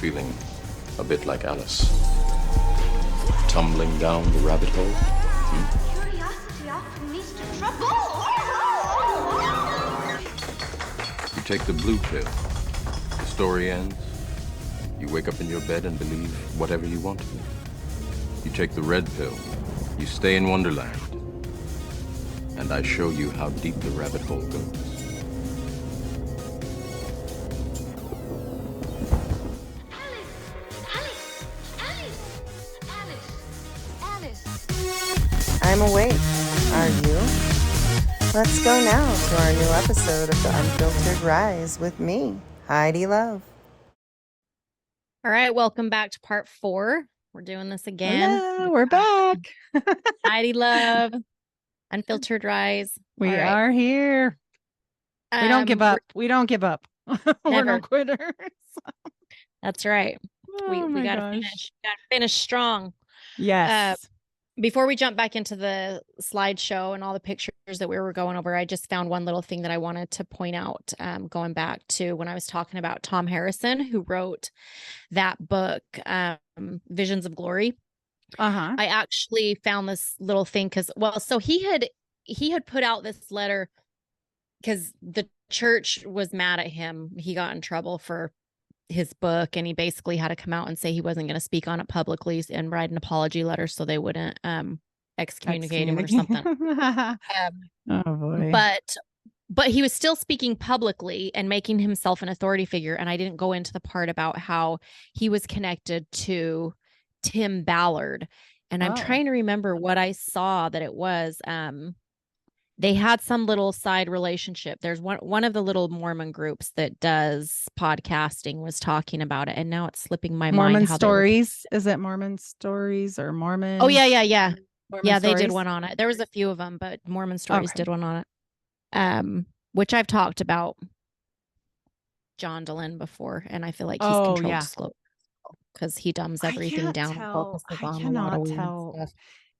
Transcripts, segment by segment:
feeling a bit like Alice? Tumbling down the rabbit hole? Curiosity often leads to trouble. You take the blue pill. The story ends. You wake up in your bed and believe whatever you want to. You take the red pill. You stay in Wonderland. And I show you how deep the rabbit hole goes. I'm awake. Are you? Let's go now to our new episode of The Unfiltered Rise with me, Heidi Love. All right, welcome back to part 4. We're doing this again. Hello, we're back. Heidi Love, Unfiltered Rise. We All right. are here. We don't give up. We don't give up. We're no Never. quitters. That's right. Oh we my gotta gosh. finish. Gotta finish strong. Yes. Before we jump back into the slideshow and all the pictures that we were going over, I just found one little thing that I wanted to point out, going back to when I was talking about Tom Harrison, who wrote that book, Visions of Glory. I actually found this little thing so he had put out this letter because the church was mad at him. He got in trouble for his book, and he basically had to come out and say he wasn't going to speak on it publicly and write an apology letter so they wouldn't excommunicate him or something. Oh boy. But he was still speaking publicly and making himself an authority figure. And I didn't go into the part about how he was connected to Tim Ballard. And I'm trying to remember what I saw that it was. They had some little side relationship. There's one of the little Mormon groups that does podcasting was talking about it, and now it's slipping my mind. Mormon Stories. Is it Mormon Stories or Mormon? Oh yeah. Mormon Yeah, Stories? they did one on it. There was a few of them, but Mormon Stories did one on it. Which I've talked about John Dehlin before, and I feel like he's controlled disclosure because he dumbs everything down. I cannot tell. Stuff.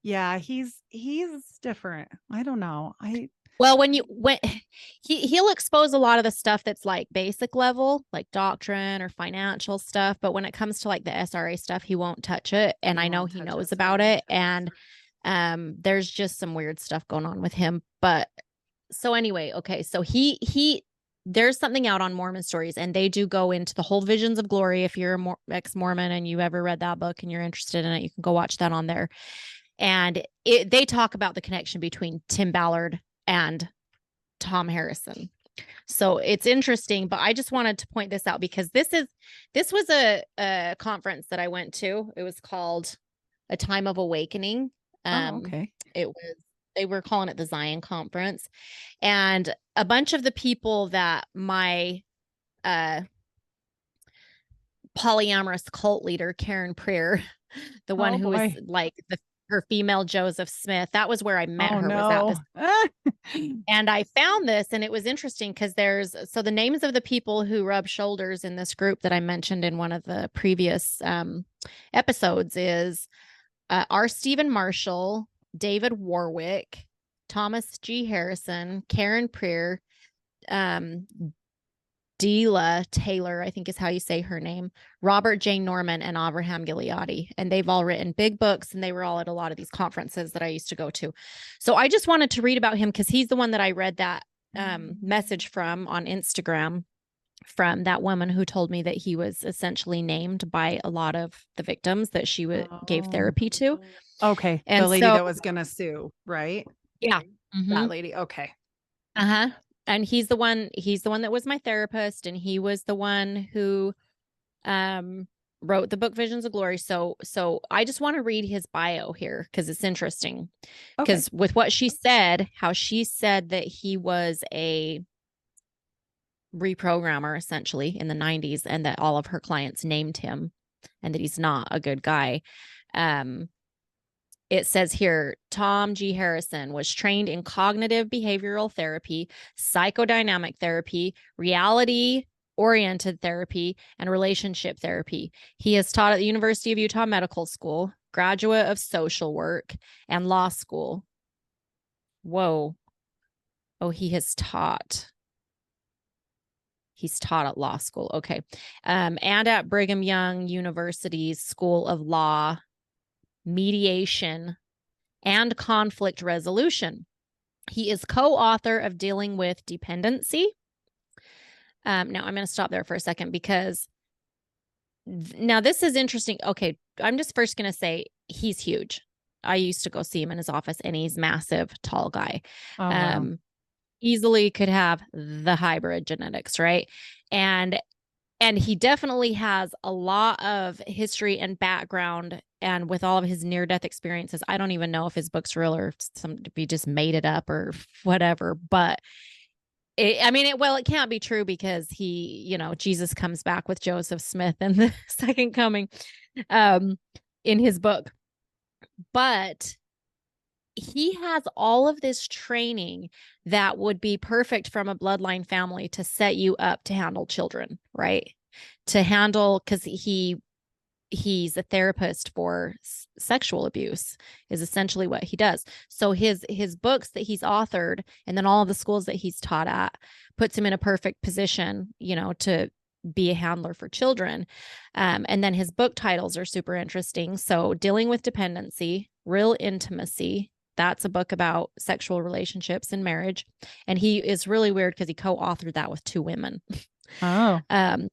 Yeah, he's different. I don't know. Well, when he'll expose a lot of the stuff that's like basic level, like doctrine or financial stuff, but when it comes to like the SRA stuff, he won't touch it. And I know he knows about it. And there's just some weird stuff going on with him. But so anyway, okay, so he there's something out on Mormon Stories, and they do go into the whole Visions of Glory. If you're a ex-Mormon and you ever read that book and you're interested in it, you can go watch that on there. And they talk about the connection between Tim Ballard and Tom Harrison. So it's interesting, but I just wanted to point this out because this was a conference that I went to. It was called A Time of Awakening. They were calling it the Zion Conference, and a bunch of the people that my polyamorous cult leader, Karen Preer, the one who was like her female Joseph Smith. That was where I met her. Was at this. And I found this, and it was interesting because the names of the people who rub shoulders in this group that I mentioned in one of the previous episodes is R. Stephen Marshall, David Warwick, Thomas G. Harrison, Karen Preer, Deela Taylor, I think is how you say her name, Robert J. Norman, and Abraham Gileadi. And they've all written big books, and they were all at a lot of these conferences that I used to go to. So I just wanted to read about him because he's the one that I read that message from on Instagram from that woman who told me that he was essentially named by a lot of the victims that she gave therapy to. Okay. And the lady that was going to sue, right? Yeah. That lady. Okay. And he's the one that was my therapist, and he was the one who wrote the book Visions of Glory. So I just want to read his bio here because it's interesting. Because with what she said, how she said that he was a reprogrammer essentially in the 90s, and that all of her clients named him, and that he's not a good guy. It says here, Tom G. Harrison was trained in cognitive behavioral therapy, psychodynamic therapy, reality-oriented therapy, and relationship therapy. He has taught at the University of Utah Medical School, graduate of social work, and law school. Whoa. Oh, he has taught He's taught at law school. Okay. And at Brigham Young University's School of Law, Mediation and Conflict Resolution. He is co-author of Dealing with Dependency. Now I'm going to stop there for a second because now this is interesting. Okay. I'm just first going to say he's huge. I used to go see him in his office and he's massive, tall guy. Oh, wow. Easily could have the hybrid genetics, right? And he definitely has a lot of history and background, and with all of his near-death experiences, I don't even know if his book's real or if he just made it up or whatever, but it can't be true because Jesus comes back with Joseph Smith in the second coming in his book. But he has all of this training that would be perfect from a bloodline family to set you up to handle children, right? To handle, because he's a therapist for sexual abuse is essentially what he does. So his books that he's authored and then all of the schools that he's taught at puts him in a perfect position, to be a handler for children. And then his book titles are super interesting. So Dealing with Dependency, Real Intimacy. That's a book about sexual relationships and marriage. And he is really weird because he co-authored that with 2 women. Oh. And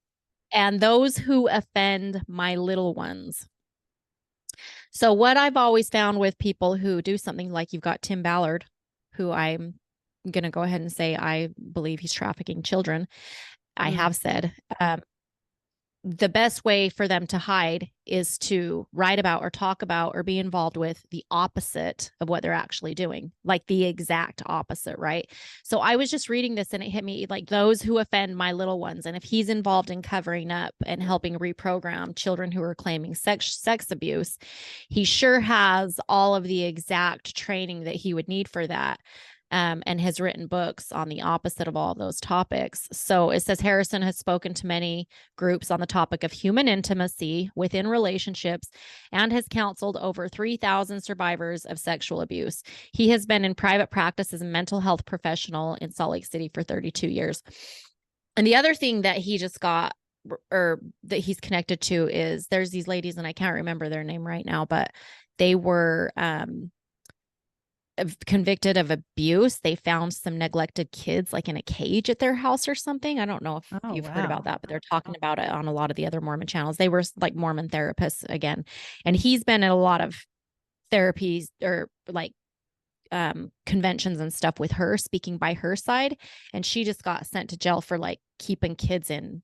Those Who Offend My Little Ones. So what I've always found with people who do something like you've got Tim Ballard, who I'm going to go ahead and say I believe he's trafficking children. I have said, the best way for them to hide is to write about or talk about or be involved with the opposite of what they're actually doing, like the exact opposite, right? So I was just reading this and it hit me like those who offend my little ones. And if he's involved in covering up and helping reprogram children who are claiming sex abuse, he sure has all of the exact training that he would need for that. And has written books on the opposite of all of those topics. So it says Harrison has spoken to many groups on the topic of human intimacy within relationships and has counseled over 3,000 survivors of sexual abuse. He has been in private practice as a mental health professional in Salt Lake City for 32 years. And the other thing that he just got or that he's connected to is there's these ladies, and I can't remember their name right now, but they were convicted of abuse. They found some neglected kids like in a cage at their house or something. I don't know if you've heard about that, but they're talking about it on a lot of the other Mormon channels. They were like Mormon therapists again. And he's been in a lot of therapies or like conventions and stuff with her, speaking by her side. And she just got sent to jail for like keeping kids in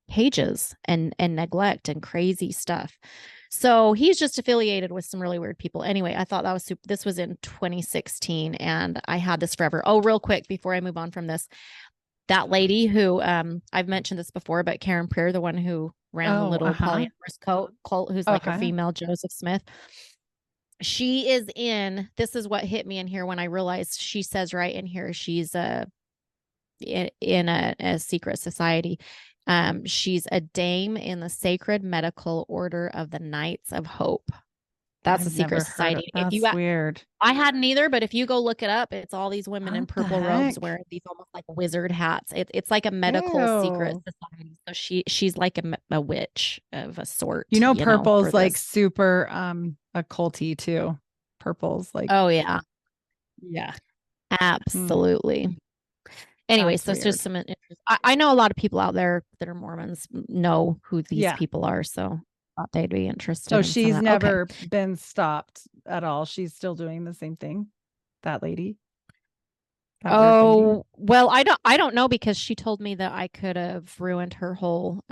cages and neglect and crazy stuff. So he's just affiliated with some really weird people. Anyway, I thought that was super. This was in 2016 and I had this forever. Oh, real quick before I move on from this, that lady who I've mentioned this before, but Karen Prayer, the one who ran the little polyamorous cult, who's like a female Joseph Smith. She is in, this is what hit me in here when I realized she says right in here, she's in a secret society. She's a dame in the Sacred Medical Order of the Knights of Hope. That's a secret society. That's weird. I hadn't either, but if you go look it up, it's all these women in purple robes wearing these almost like wizard hats. It's like a medical secret society. So she's like a witch of a sort. Purple's like super occulty too. Purple's like, oh yeah, yeah, absolutely. Anyway, so it's just some interest. I know a lot of people out there that are Mormons know who these people are, so I thought they'd be interested. So she's never been stopped at all. She's still doing the same thing. That lady. Well, I don't know because she told me that I could have ruined her whole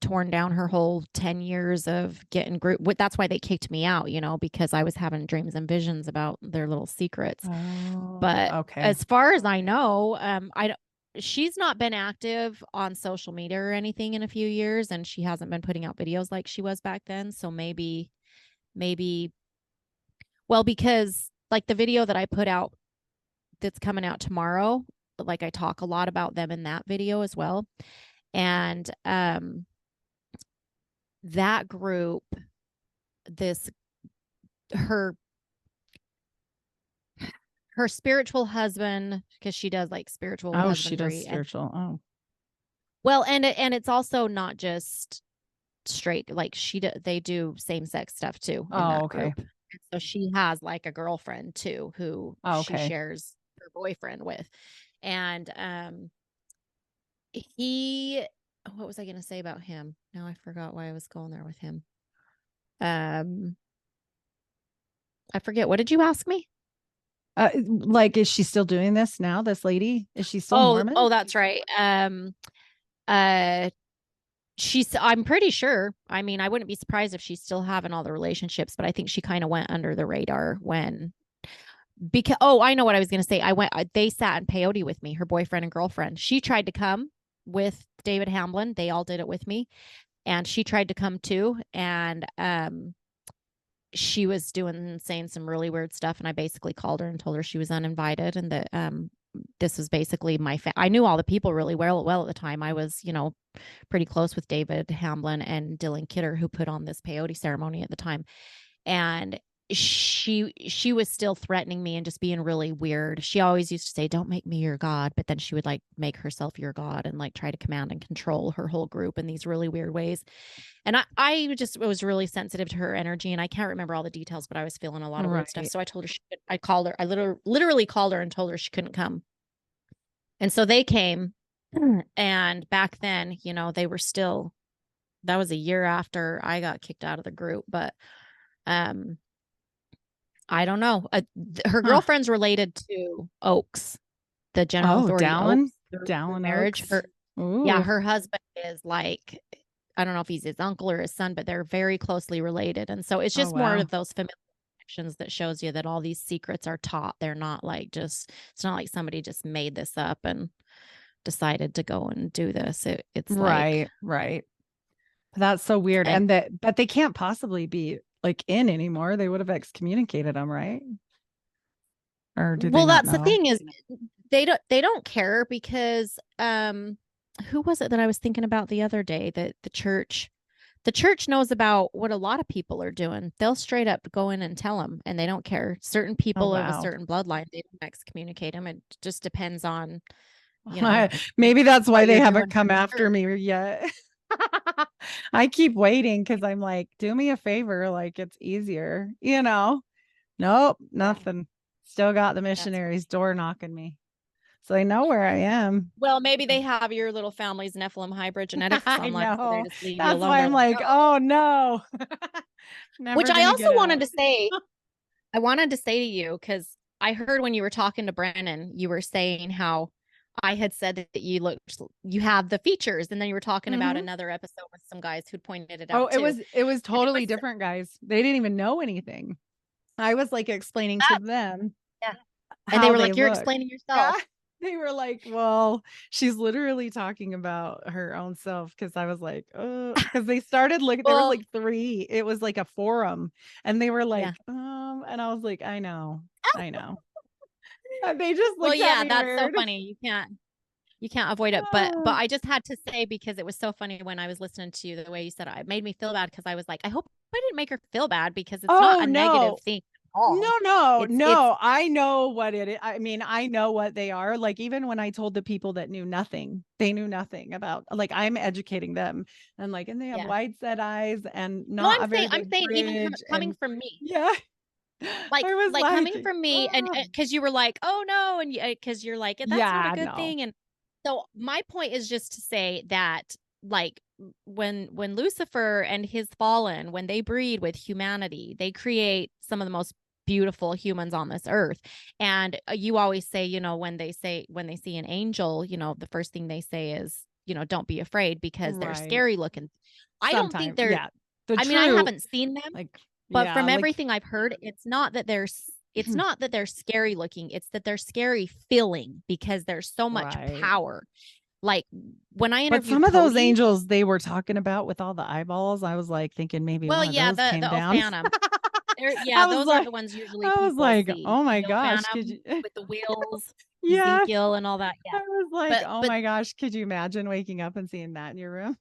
torn down her whole 10 years of getting group. That's why they kicked me out, because I was having dreams and visions about their little secrets. But as far as I know, she's not been active on social media or anything in a few years, and she hasn't been putting out videos like she was back then. So maybe, well, because like the video that I put out that's coming out tomorrow, like I talk a lot about them in that video as well. And that group, her spiritual husband, because she does like spiritual husbandry. She does spiritual. Well, and it's also not just straight, like they do same-sex stuff too in that okay. group. And so she has like a girlfriend too who she shares her boyfriend with. And what was I going to say about him? Now I forgot why I was going there with him. I forget. What did you ask me? Like, is she still doing this now? This lady, is she still Mormon? Oh, that's right. I'm pretty sure. I mean, I wouldn't be surprised if she's still having all the relationships, but I think she kind of went under the radar because I know what I was going to say. They sat in peyote with me, her boyfriend and girlfriend. She tried to come with David Hamblin. They all did it with me. And she tried to come too. And, she was saying some really weird stuff. And I basically called her and told her she was uninvited and that, this was basically I knew all the people really well at the time. I was, pretty close with David Hamblin and Dylan Kidder, who put on this peyote ceremony at the time. And she was still threatening me and just being really weird. She always used to say, "Don't make me your God," but then she would like make herself your God and like try to command and control her whole group in these really weird ways. And I just was really sensitive to her energy, and I can't remember all the details, but I was feeling a lot of weird stuff. So I told her I called her. I literally called her and told her she couldn't come. And so they came, and back then, they were still. That was a year after I got kicked out of the group, but I don't know. Her girlfriend's related to Oaks, the general authority. Dallin marriage. Oaks. Her husband is like, I don't know if he's his uncle or his son, but they're very closely related. And so it's just more of those familiar connections that shows you that all these secrets are taught. They're not like it's not like somebody just made this up and decided to go and do this. It's right. That's so weird. But they can't possibly be like in anymore. They would have excommunicated them, right? Or did they not know? The thing is they don't care because who was it that I was thinking about the other day that the church knows about what a lot of people are doing. They'll straight up go in and tell them, and they don't care. Certain people of a certain bloodline, they don't excommunicate them. It just depends on, maybe that's why they haven't come after me yet. I keep waiting because I'm like, do me a favor, like it's easier, Nope, nothing. Still got the missionaries door knocking me. So they know where I am. Well, maybe they have your little family's Nephilim hybrid genetics online. So that's why I'm like, oh no. Which I also wanted to say. I wanted to say to you, because I heard when you were talking to Brandon, you were saying how I had said that you have the features, and then you were talking about another episode with some guys who'd pointed it out. It was totally different guys. They didn't even know anything. I was like explaining to them. Yeah. And they were like, you're explaining yourself. Yeah. They were like, well, she's literally talking about her own self. Cause I was like, oh, because they started looking, there was like 3. It was like a forum. And they were like, and I was like, I know. And they just looked at me that's weird. So funny. You can't avoid it. But I just had to say, because it was so funny when I was listening to you, the way you said it made me feel bad, because I was like, I hope I didn't make her feel bad, because it's not a negative thing. No. I know what it is. I mean, I know what they are. Like, even when I told the people that knew nothing, they knew nothing about, like, I'm educating them, and like, and they have wide set eyes and not. I'm saying even coming from me. Yeah. Like coming from me, and because you were like, oh no, and because you're like, that's not a good thing. And so my point is just to say that, like, when Lucifer and his fallen, when they breed with humanity, they create some of the most beautiful humans on this earth. And you always say, when they see an angel, the first thing they say is, don't be afraid, because they're scary looking. I don't think they're, I haven't seen them, but from everything I've heard, it's not that they're scary looking. It's that they're scary feeling, because there's so much power. Like, when I interviewed some of those angels they were talking about with all the eyeballs, I was like thinking maybe one of those came down. Phantom. Those are the ones usually. I was like, oh my gosh, with the wheels, yeah, Ezekiel and all that. Yeah, I was like, oh my gosh, could you imagine waking up and seeing that in your room?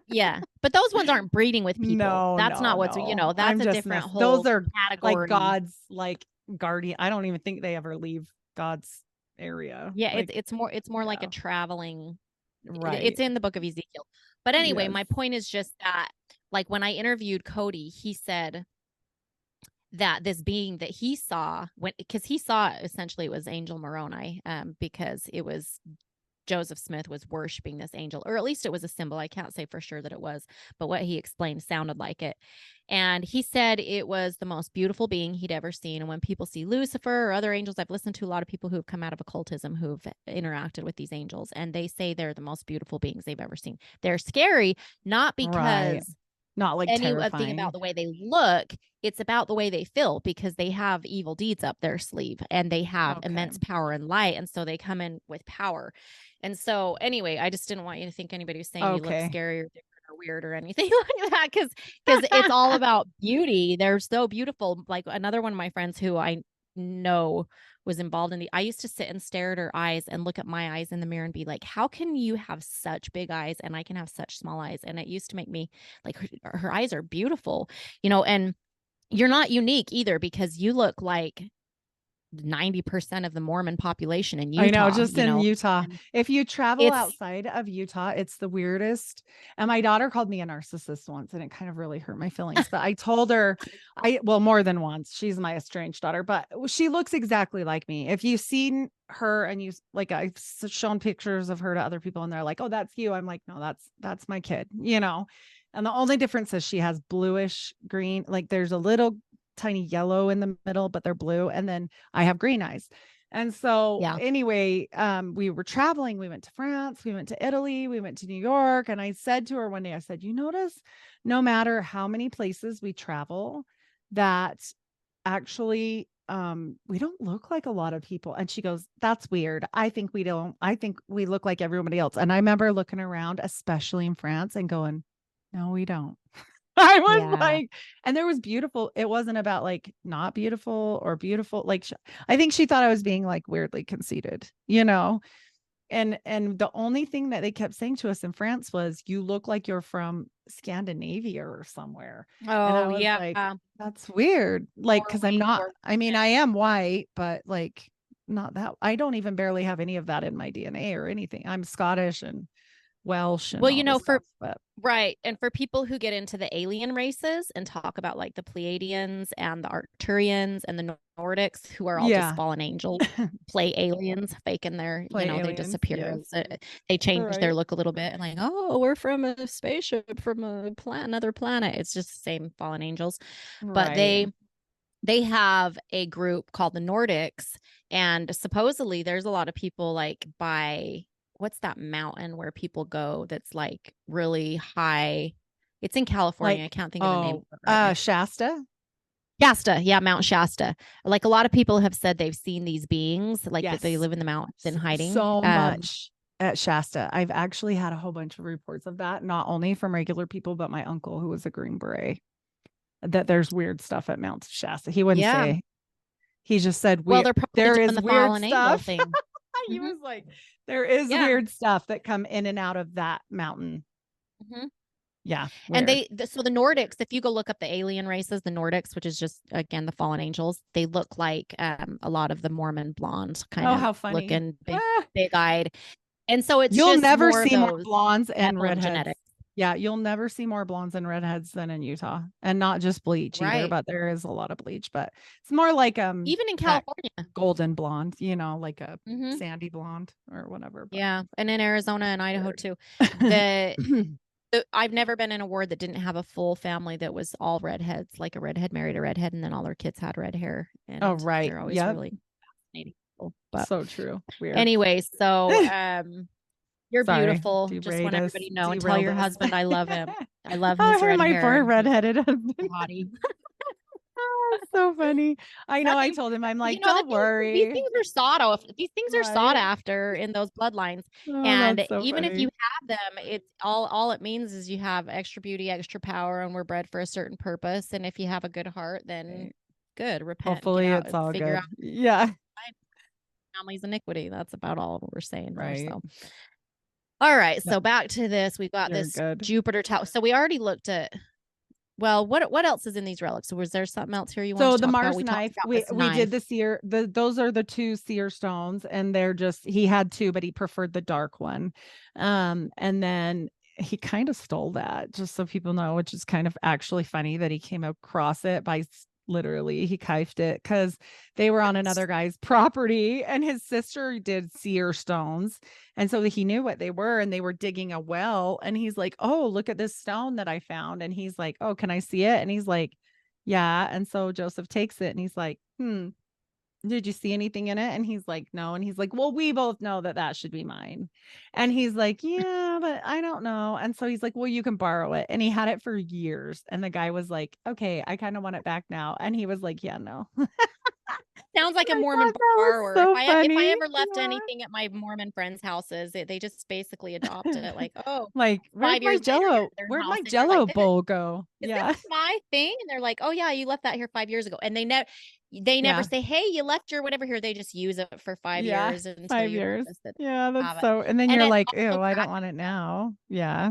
Yeah, but those ones aren't breeding with people. That's not what's that's a different whole. Those are category. like God's like guardian. I don't even think they ever leave God's area. Yeah, Like, it's more like a traveling. right. It's in the book of Ezekiel. But anyway, Yes. my point is just that, like, when I interviewed Cody, he said that this being that he saw, because he saw essentially it was Angel Moroni, because it was Joseph Smith was worshiping this angel, or at least it was a symbol. I can't say for sure that it was, but what he explained sounded like it. And he said it was the most beautiful being he'd ever seen. And when people see Lucifer or other angels, I've listened to a lot of people who have come out of occultism who've interacted with these angels, and they say they're the most beautiful beings they've ever seen. They're scary, not because not like terrifying. Thing about the way they look. It's about the way they feel, because they have evil deeds up their sleeve and they have immense power and light. And so they come in with power. And so anyway, I just didn't want you to think anybody was saying you look scary or different or weird or anything like that. Cause it's all about beauty. They're so beautiful. Like another one of my friends who I know was involved in I used to sit and stare at her eyes and look at my eyes in the mirror and be like, how can you have such big eyes and I can have such small eyes? And it used to make me like, her eyes are beautiful, and you're not unique either, because you look like 90% of the Mormon population in Utah. I know, just in Utah. If you travel outside of Utah, it's the weirdest. And my daughter called me a narcissist once, and it kind of really hurt my feelings. But I told her, more than once, she's my estranged daughter, but she looks exactly like me. If you've seen her and you like, I've shown pictures of her to other people and they're like, oh, that's you. I'm like, no, that's my kid, And the only difference is she has bluish green, like there's a little tiny yellow in the middle, but they're blue. And then I have green eyes. And so anyway, we were traveling. We went to France, we went to Italy, we went to New York. And I said to her one day, I said, you notice no matter how many places we travel, that actually we don't look like a lot of people. And she goes, that's weird. I think we don't. I think we look like everybody else. And I remember looking around, especially in France, and going, no, we don't. I was like, and there was beautiful. It wasn't about like not beautiful or beautiful. Like, I think she thought I was being like weirdly conceited, and the only thing that they kept saying to us in France was, you look like you're from Scandinavia or somewhere. Oh, like, that's weird. Like, cause I'm not, I mean, I am white, but like not that. I don't even barely have any of that in my DNA or anything. I'm Scottish and Welsh. And right. And for people who get into the alien races and talk about like the Pleiadians and the Arcturians and the Nordics, who are all just fallen angels, play aliens, faking their, aliens, they disappear. They change their look a little bit and like, oh, we're from a spaceship from another planet. It's just the same fallen angels. But they have a group called the Nordics, and supposedly there's a lot of people like by what's that mountain where people go that's like really high? It's in California. I can't think of the name. Shasta. Yeah, Mount Shasta. Like a lot of people have said they've seen these beings, like that they live in the mountains and hiding so much at Shasta. I've actually had a whole bunch of reports of that, not only from regular people, but my uncle, who was a Green Beret, that there's weird stuff at Mount Shasta. He wouldn't say. He just said, there is weird stuff. Thing. He was like, there is weird stuff that come in and out of that mountain. Yeah. Weird. And so the Nordics, if you go look up the alien races, the Nordics, which is just, again, the fallen angels, they look like a lot of the Mormon blondes kind of how funny. Looking big eyed. And so you'll just never more see more blondes and redheads. Genetics. Yeah, you'll never see more blondes and redheads than in Utah, and not just bleach either, but there is a lot of bleach, but it's more like even in California, golden blonde, like a sandy blonde or whatever. But. Yeah, and in Arizona and Idaho too. I've never been in a ward that didn't have a full family that was all redheads, like a redhead married a redhead, and then all their kids had red hair. And they're always really fascinating. But so true. Weird. Anyway, so you're beautiful. Just want everybody to know and tell your husband I love him. I love his red hair. My poor redheaded husband. Body. So funny. I know. I told him, I'm like, don't worry. These things are sought after. These things are sought after in those bloodlines. And even if you have them, it's all it means is you have extra beauty, extra power, and we're bred for a certain purpose. And if you have a good heart, then good. Repent. Hopefully it's all good. Yeah. Family's iniquity. That's about all we're saying. Right. So. All right. So back to this. We've got this Jupiter tower. So we already looked at Well, what else is in these relics? Was there something else here you want So to the talk Mars about? We knife, talked about we this we did knife. the seer. Those are the 2 seer stones, and they're just, he had 2, but he preferred the dark one. And then he kind of stole that, just so people know, which is kind of actually funny that he came across it by literally he kifed it because they were on another guy's property, and his sister did seer stones, and so he knew what they were, and they were digging a well, and he's like, oh, look at this stone that I found, and he's like, oh, can I see it? And he's like, yeah. And so Joseph takes it, and he's like, did you see anything in it? And he's like, no. And he's like, well, we both know that should be mine. And he's like, yeah, but I don't know. And so he's like, well, you can borrow it. And he had it for years. And the guy was like, okay, I kind of want it back now. And he was like, yeah, no. Sounds like a I Mormon thought that was borrower. so If I funny. ever left Yeah. anything at my Mormon friends' houses, they just basically adopt it. Like, oh, Like, where'd 5 my years later, you're Jello? at their Where'd house, my and you're Jello like, bowl go? is Yeah. this my thing? And they're like, oh yeah, you left that here 5 years ago. And they never say, hey, you left your whatever here. They just use it for 5 Yeah. years until 5 you years. notice that Yeah. they That's have it. so, and then And you're it like, also ew, I don't cracks want it me up. now. Yeah.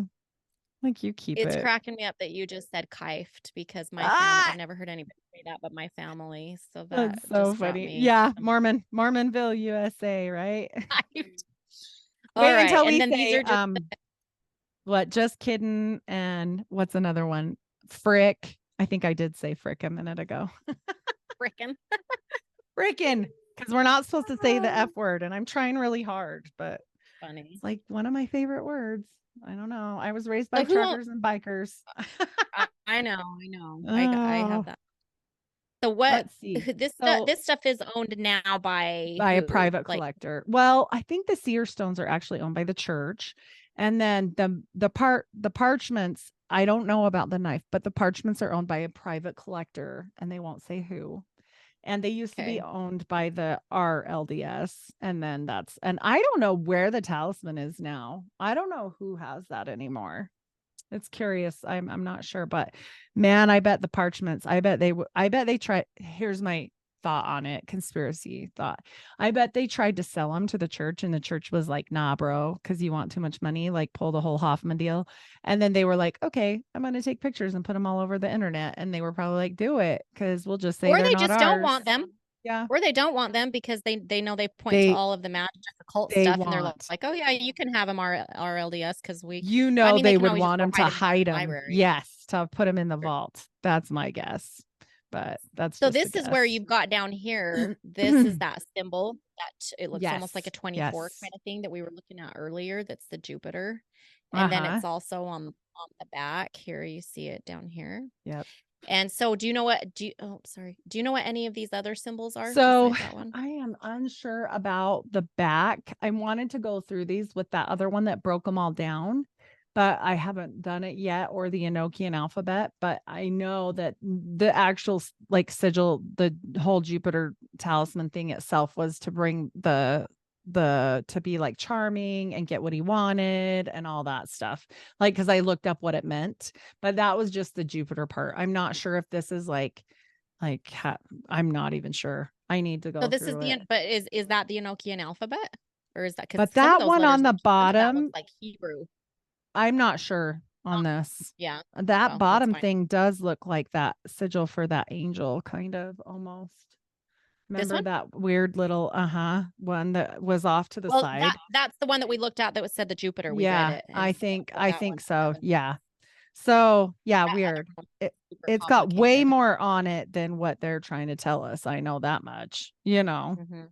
Like, you keep It's it. cracking me up that you just said kifed, because my family, Ah! I've never heard anybody say that but my family. So that That's so just brought funny. me Yeah. some Mormonville, USA, right? kifed. All Wait right. until And we then these say are just what, just kidding, and what's another one? Frick. I think I did say frick a minute ago. frickin'. Frickin', because we're not supposed to say the F word, and I'm trying really hard, but Funny. it's like one of my favorite words. I don't know. I was raised by So who owns- truckers and bikers. I know. I Oh, have that. So what let's see. this So this stuff is owned now by a who? private Like, collector. Well, I think the seer stones are actually owned by the church, and then the parchments. I don't know about the knife, but the parchments are owned by a private collector, and they won't say who. And they used to be okay. owned by the RLDS, and then and I don't know where the talisman is now. I don't know who has that anymore. It's curious. I'm not sure, but man, I bet the parchments. I bet they tried. Here's my thought on it. Conspiracy thought. I bet they tried to sell them to the church, and the church was like, "Nah, bro, because you want too much money." Like, pull the whole Hoffman deal, and then they were like, "Okay, I'm going to take pictures and put them all over the internet." And they were probably like, "Do it, because we'll just say Or they're they not just don't ours." want them. Yeah, Or they don't want them because they know they point to they all of the magic occult they stuff, and they're want. like, oh yeah, you can have them RLDS because we. You I know, mean, they they can would always just want go them to hide them in hide the them. library. Yes, to put them in the vault. That's my guess. But that's So just a this is where guess. you've got down here. This is that symbol that it looks almost like a Yes, 24 yes. kind of thing that we were looking at earlier. That's the Jupiter. And then it's also on the back here. You see it down here. Yep. And so do you know what do you know what any of these other symbols are So besides that one? I am unsure about the back. I wanted to go through these with that other one that broke them all down, but I haven't done it yet, or the Enochian alphabet. But I know that the actual like sigil, the whole Jupiter talisman thing itself was to bring to be like charming and get what he wanted and all that stuff. Like, because I looked up what it meant, but that was just the Jupiter part. I'm not sure if this is I'm not even sure. I need to go So this is through the it. but is that the Enochian alphabet? Or is that because But that one on the bottom, like Hebrew? I'm not sure on this. Yeah. That Well, bottom that's fine. thing does look like that sigil for that angel, kind of almost. This Remember one? that weird little one that was off to the Well, side? that's the one that we looked at that was said the Jupiter. We read Yeah, it. I And think that one so. was Yeah. So yeah, that other weird. one It, super it's got way complicated. more on it than what they're trying to tell us. I know that much, Mhm.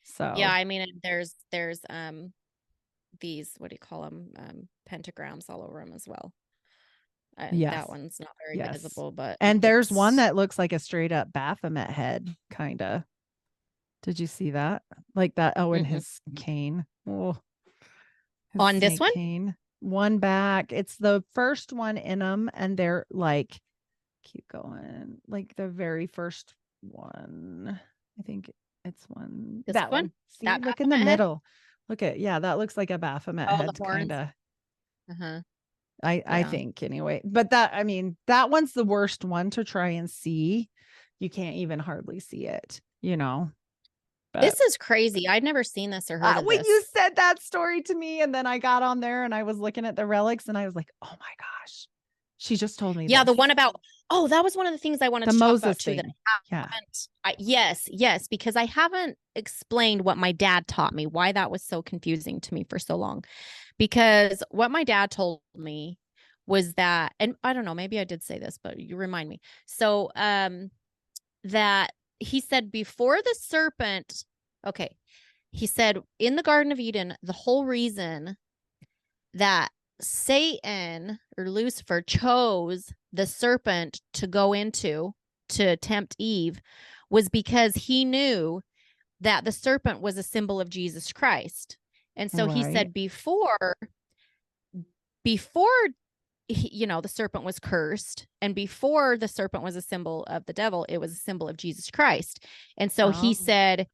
So Yeah, I mean, there's these, what do you call them? Pentagrams all over them as well. yes, That one's not very visible, but and there's one that looks like a straight up Baphomet head, kind of. Did you see that? Like that? Oh, and his cane. Oh, on this one? Cane. One back. It's the first one in them, and they're like, keep going, like the very first one. I think it's one. This that one? See, That look in the Baphomet head? middle. Look at that looks like a Baphomet Oh, head, the horns. kind of. Uh-huh. I think anyway. But that one's the worst one to try and see. You can't even hardly see it, But This is crazy. I'd never seen this or heard of when this. you said that story to me, and then I got on there and I was looking at the relics, and I was like, oh my gosh, She just told me Yeah, the this. one about, oh, that was one of the things I wanted The to talk Moses about too. thing. That I haven't, yes, because I haven't explained what my dad taught me, why that was so confusing to me for so long. Because what my dad told me was that, and I don't know, maybe I did say this, but you remind me. So, that he said before the serpent, okay, he said in the Garden of Eden, the whole reason that Satan or Lucifer chose the serpent to go into to tempt Eve was because he knew that the serpent was a symbol of Jesus Christ. And so he said before the serpent was cursed, and before the serpent was a symbol of the devil, it was a symbol of Jesus Christ. And so he said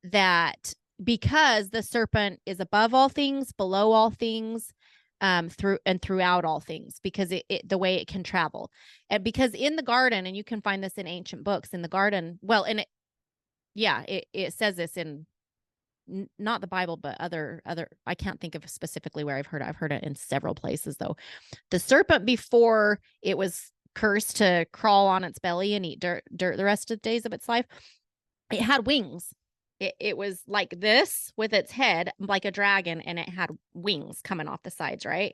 that because the serpent is above all things, below all things, throughout all things, because it the way it can travel. And because in the garden, and you can find this in ancient books, in the garden, well, and it says this in not the Bible, but other, I can't think of specifically where I've heard it in several places though. The serpent, before it was cursed to crawl on its belly and eat dirt the rest of the days of its life, it had wings. It was like this with its head, like a dragon, and it had wings coming off the sides, right?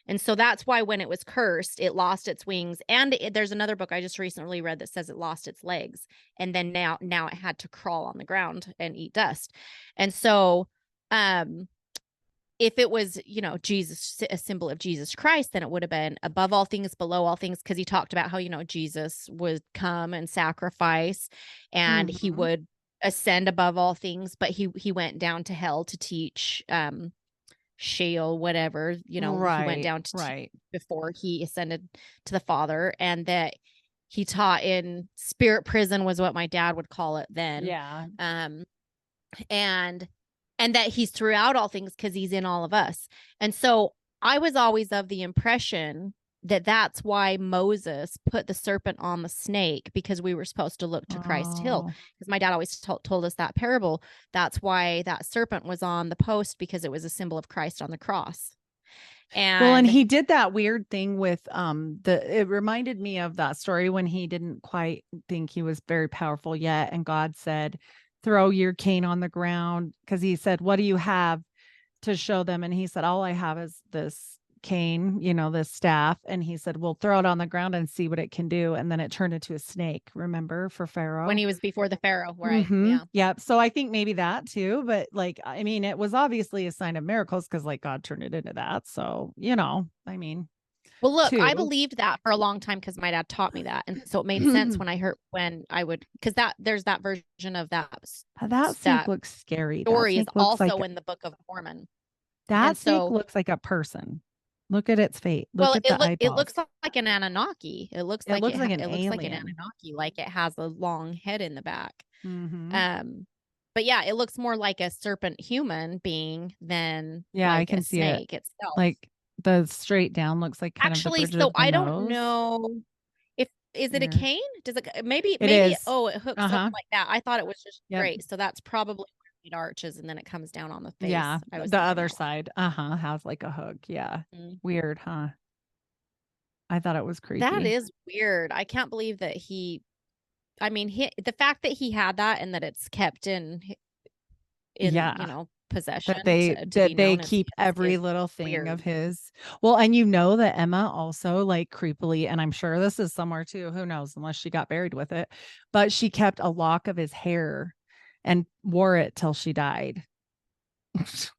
And so that's why when it was cursed, it lost its wings. And there's another book I just recently read that says it lost its legs. And then now it had to crawl on the ground and eat dust. And so if it was, Jesus, a symbol of Jesus Christ, then it would have been above all things, below all things, because he talked about how, Jesus would come and sacrifice, and he would ascend above all things, but he went down to hell to teach Sheol, whatever, he went down to teach before he ascended to the Father, and that he taught in spirit prison was what my dad would call it then. And that he's throughout all things because he's in all of us. And so I was always of the impression that that's why Moses put the serpent on the snake, because we were supposed to look to Christ Hill. Because my dad always told us that parable. That's why that serpent was on the post, because it was a symbol of Christ on the cross. And he did that weird thing with it reminded me of that story when he didn't quite think he was very powerful yet, and God said, throw your cane on the ground, because he said, what do you have to show them? And he said, all I have is this cane, this staff. And he said, well, throw it on the ground and see what it can do. And then it turned into a snake, remember, for Pharaoh, when he was before the Pharaoh, right? Yeah. So I think maybe that too, but it was obviously a sign of miracles, because God turned it into that. So, well, look, I believed that for a long time because my dad taught me that. And so it made sense because there's that version of that snake looks scary. Story is also in the Book of Mormon. That snake looks like a person. Look at its face. It looks like an Anunnaki. It looks like an Anunnaki, like it has a long head in the back. But yeah, it looks more like a serpent human being than I can see snake itself. Like the straight down looks like kind of the so I don't know if is it a cane? Does it maybe is. Oh, it hooks up like that. I thought it was just straight. So that's probably arches, and then it comes down on the face. Yeah, the other side has like a hook. Weird, huh? I thought it was creepy. That is weird. I can't believe that the fact that he had that, and that it's kept in possession, that they keep every little thing weird. Of his. Well, and that Emma also, like, creepily, and I'm sure this is somewhere too, who knows, unless she got buried with it, but she kept a lock of his hair and wore it till she died.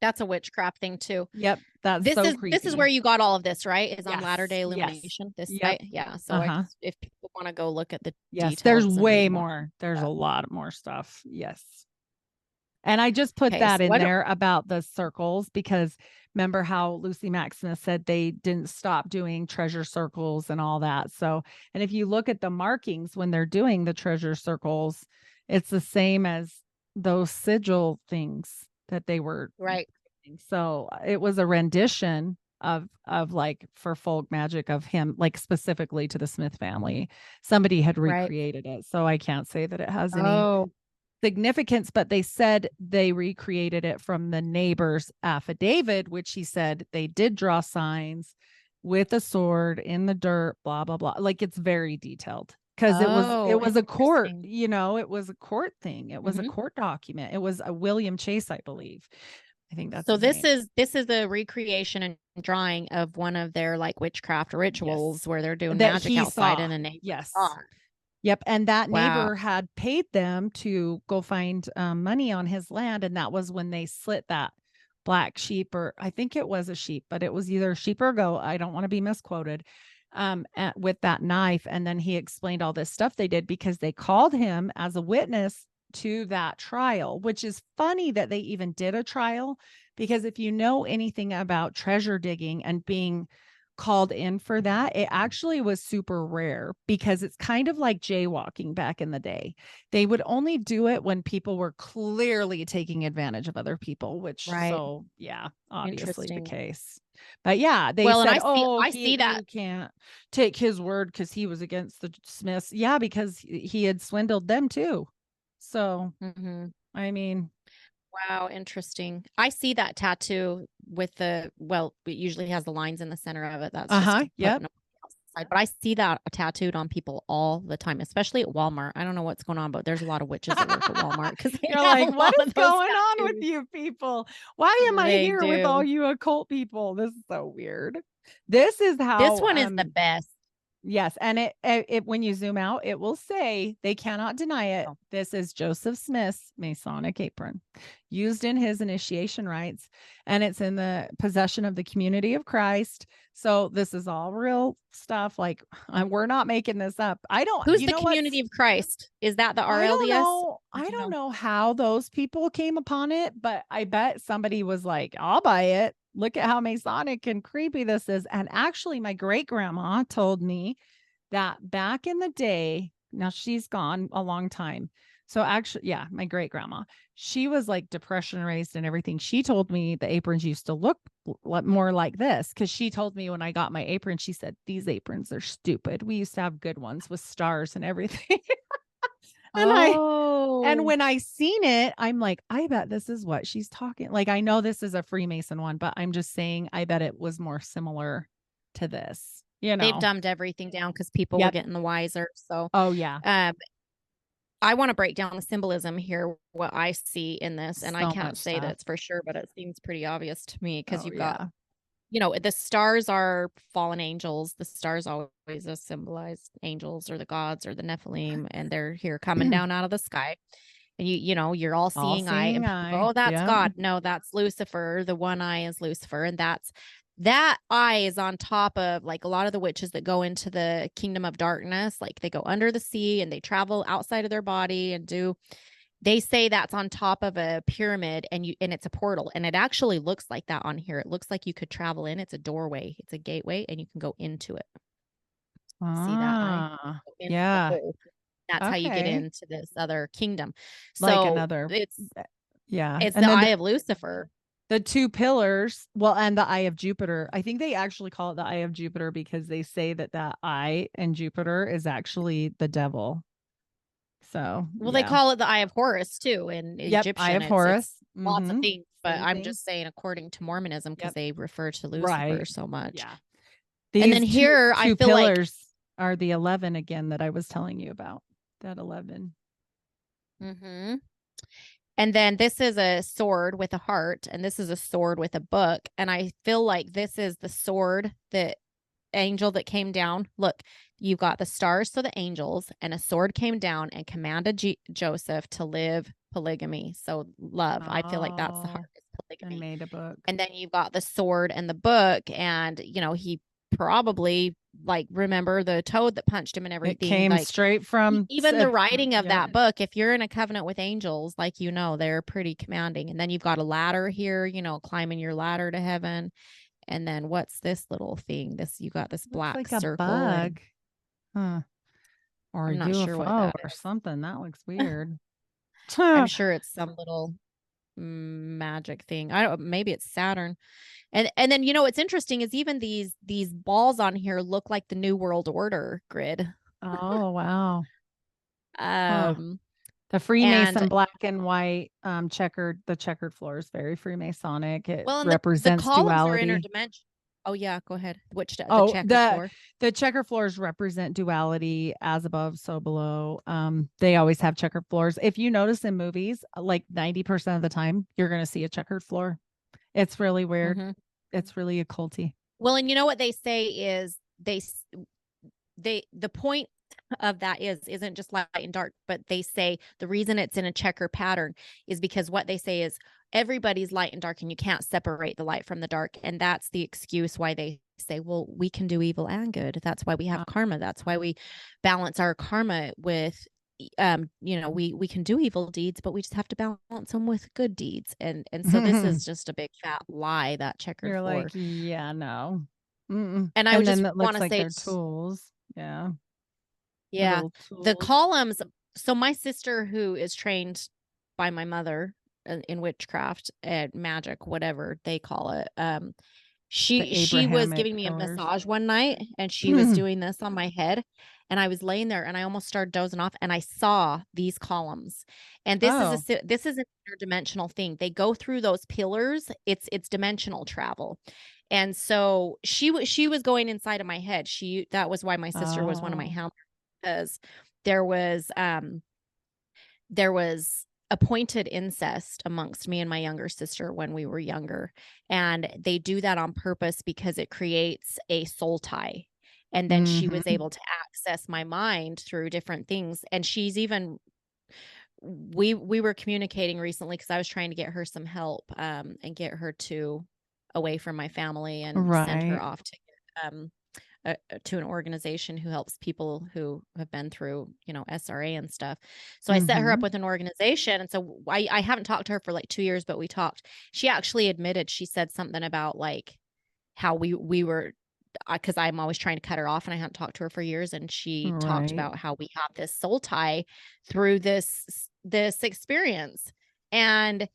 That's a witchcraft thing too. Yep. Creepy. This is where you got all of this, right? Is on Latter-day Illumination. Yes. This site. Yeah. So if people want to go look at the details, there's way more. There's a lot more stuff. Yes. And I just put that in there about the circles, because remember how Lucy Maximus said they didn't stop doing treasure circles and all that. So, and if you look at the markings when they're doing the treasure circles, it's the same as those sigil things that they were right. So it was a rendition of like, for folk magic, of him, like specifically to the Smith family. Somebody had recreated it. So I can't say that it has any significance, but they said they recreated it from the neighbor's affidavit, which he said they did draw signs, with a sword in the dirt, blah, blah, blah. Like it's very detailed because it Oh, was a court, interesting. you know, it was a court thing. It was a Mhm. court document. It was a William Chase, I believe. I think that's So his this name. is a recreation and drawing of one of their like witchcraft rituals where they're doing That magic he outside saw. and a neighbor Yes. saw. Yep. And that Wow. neighbor had paid them to go find money on his land. And that was when they slit that black sheep, or I think it was a sheep, but it was either a sheep or a goat. I don't want to be misquoted, with that knife. And then he explained all this stuff they did because they called him as a witness to that trial, which is funny that they even did a trial, because if you know anything about treasure digging and being called in for that, it actually was super rare because it's kind of like jaywalking back in the day. They would only do it when people were clearly taking advantage of other people, which Right. so yeah, obviously the Interesting. case. But yeah, they Well, and said, I see that. you can't take his word because he was against the Smiths. Yeah, because he had swindled them too. So Mhm. I mean, Wow, interesting. I see that tattoo with it usually has the lines in the center of it. That's just putting yep. them outside. But I see that tattooed on people all the time, especially at Walmart. I don't know what's going on, but there's a lot of witches that work at Walmart because You're like, what is going on with you people? Why am I They here with all do. you occult people? This is so weird. This is how This one is the best. yes, and it when you zoom out, it will say, they cannot deny it. Oh. This is Joseph Smith's Masonic apron used in his initiation rites, and it's in the possession of the community of Christ. So this is all real stuff. Like we're not making this up. I don't. Who's you the know community of Christ? Is that the I don't RLDS? know. I don't know how those people came upon it, but I bet somebody was like, I'll buy it. Look at how Masonic and creepy this is. And actually, my great grandma told me that back in the day, now she's gone a long time. So actually, yeah, my great grandma, she was like depression raised and everything. She told me the aprons used to look more like this because she told me when I got my apron, she said, these aprons are stupid. We used to have good ones with stars and everything. And when I seen it, I'm like, I bet this is what she's talking. Like, I know this is a Freemason one, but I'm just saying, I bet it was more similar to this. You know, they've dumbed everything down because people were getting the wiser. So, oh yeah. I want to break down the symbolism here, what I see in this, and I So can't much say stuff. that's for sure, but it seems pretty obvious to me because Oh, you've yeah. got, you know, the stars are fallen angels. The stars always symbolize angels or the gods or the Nephilim, and they're here coming down out of the sky. And you know, you're all seeing eye, and people go, oh, that's God. No, that's Lucifer. The one eye is Lucifer, and that eye is on top of like a lot of the witches that go into the kingdom of darkness. Like they go under the sea and they travel outside of their body and they say that's on top of a pyramid and it's a portal, and it actually looks like that on here. It looks like you could travel in. It's a doorway, it's a gateway, and you can go into it. See that eye? Yeah. That's how you get into this other kingdom. So like another, it's and the eye of Lucifer. The two pillars, and the eye of Jupiter. I think they actually call it the eye of Jupiter because they say that eye and Jupiter is actually the devil. So, they call it the eye of Horus too in Egyptian. Eye of Horus. Lots of things, but I'm just saying according to Mormonism because they refer to Lucifer so much. Yeah. And then here, I feel pillars are the 11 again that I was telling you about. That 11. Mm-hmm. And then this is a sword with a heart, and this is a sword with a book. And I feel like this is the sword, the angel that came down. Look, you've got the stars, so the angels, and a sword came down and commanded Joseph to live polygamy. So love. I feel like that's the heart, is polygamy. And made a book. And then you've got the sword and the book, and you know, he probably like remember the toad that punched him and everything. It came like, straight from even the writing of that book. If you're in a covenant with angels, like, you know, they're pretty commanding. And then you've got a ladder here, you know, climbing your ladder to heaven. And then what's this little thing? You got this black like circle. A bug. Or I'm a not UFO sure what that or is. something. That looks weird. I'm sure it's some little magic thing. Maybe it's Saturn. And then, you know, what's interesting is even these balls on here look like the New World Order grid. Oh, wow. The and Freemason black and white checkered floor is very Freemasonic. It represents the columns duality. are interdimensional. Oh yeah, go ahead. Which the Oh, checker the floor? the checker floors represent duality, as above, so below. They always have checker floors. If you notice in movies, like 90% of the time, you're going to see a checkered floor. It's really weird. Mhm. It's really occulty. Well, and you know what they say is the point of that isn't just light and dark, but they say the reason it's in a checker pattern is because what they say is everybody's light and dark and you can't separate the light from the dark. And that's the excuse why they say, well, we can do evil and good. That's why we have karma. That's why we balance our karma with we can do evil deeds, but we just have to balance them with good deeds. And so this is just a big fat lie, that checkered You're floor. like, yeah, no. And I would just that want looks to like say their tools. Yeah. Yeah. The Tools. columns. So my sister, who is trained by my mother in witchcraft and magic, whatever they call it, she was giving me a massage one night, and she was doing this on my head, and I was laying there, and I almost started dozing off, and I saw these columns. And this is an interdimensional thing. They go through those pillars. It's dimensional travel. And so she was going inside of my head. That was why my sister was one of my helpers, because there was appointed incest amongst me and my younger sister when we were younger. And they do that on purpose because it creates a soul tie. And then she was able to access my mind through different things. And she's even, we were communicating recently because I was trying to get her some help and get her away from my family and send her off to an organization who helps people who have been through, SRA and stuff. So I set her up with an organization. And so I haven't talked to her for like 2 years, but we talked. She actually admitted, she said something about like how we were, because I'm always trying to cut her off and I haven't talked to her for years. And she talked about how we have this soul tie through this experience. And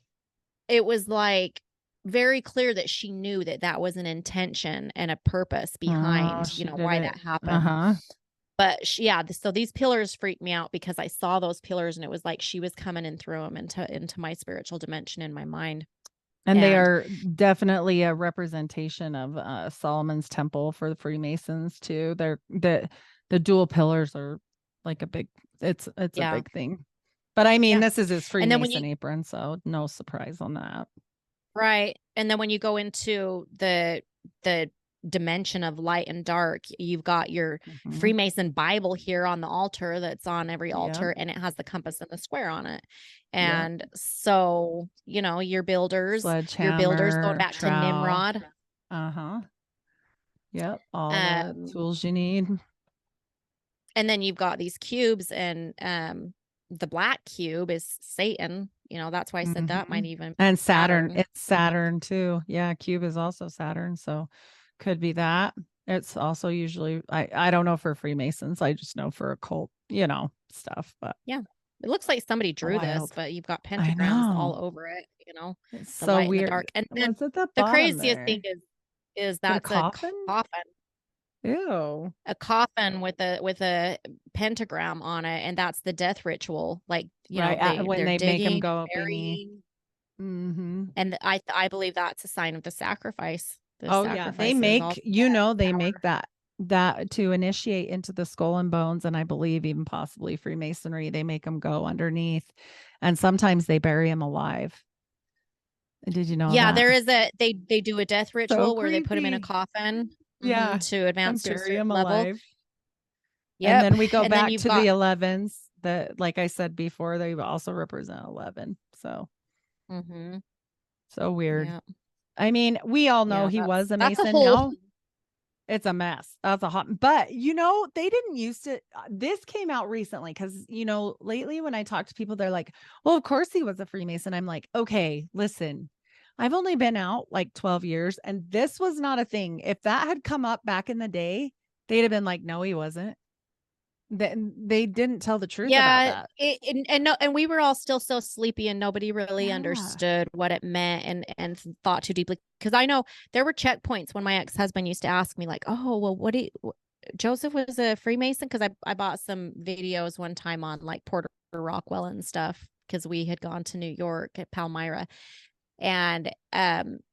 it was like very clear that she knew that was an intention and a purpose behind, why that happened. But so these pillars freaked me out because I saw those pillars and it was like she was coming in through them into my spiritual dimension in my mind. And they are definitely a representation of Solomon's temple for the Freemasons too. They're the dual pillars are like a big, it's a big thing. But I mean, this is his Freemason apron, so no surprise on that. Right. And then when you go into the dimension of light and dark, you've got your Freemason Bible here on the altar that's on every altar, and it has the compass and the square on it. And so, your builders going back to Nimrod. Yep. All the tools you need. And then you've got these cubes, and the black cube is Satan. That's why I said that might even and Saturn. It's Saturn too. Yeah, cube is also Saturn, so could be that. It's also usually I don't know for Freemasons. I just know for occult, stuff. But yeah, it looks like somebody drew this, but you've got pentagrams all over it. It's the so light weird. And the dark. And then the craziest thing is that's a coffin. Ew. A coffin with a pentagram on it, and that's the death ritual. Like, when they digging, make them go burying. And I believe that's a sign of the sacrifice. They make they make that to initiate into the skull and bones, and I believe even possibly Freemasonry. They make them go underneath, and sometimes they bury them alive. Did you know? Yeah, there is they do a death ritual where they put them in a coffin. To advance to a certain level. Yeah. And then we go back to the 11s that, like I said before, they also represent 11. So, so weird. Yep. I mean, we all know he was a Mason. Now it's a mess. That's a hot, but they didn't used to, this came out recently. Cause lately when I talk to people, they're like, well, of course he was a Freemason. I'm like, okay, listen, I've only been out like 12 years and this was not a thing. If that had come up back in the day, they'd have been like, no, he wasn't. They didn't tell the truth about that. And we were all still so sleepy and nobody really understood what it meant and thought too deeply. Cause I know there were checkpoints when my ex-husband used to ask me like, oh, well, Joseph was a Freemason. Cause I bought some videos one time on like Porter Rockwell and stuff. Cause we had gone to New York at Palmyra. And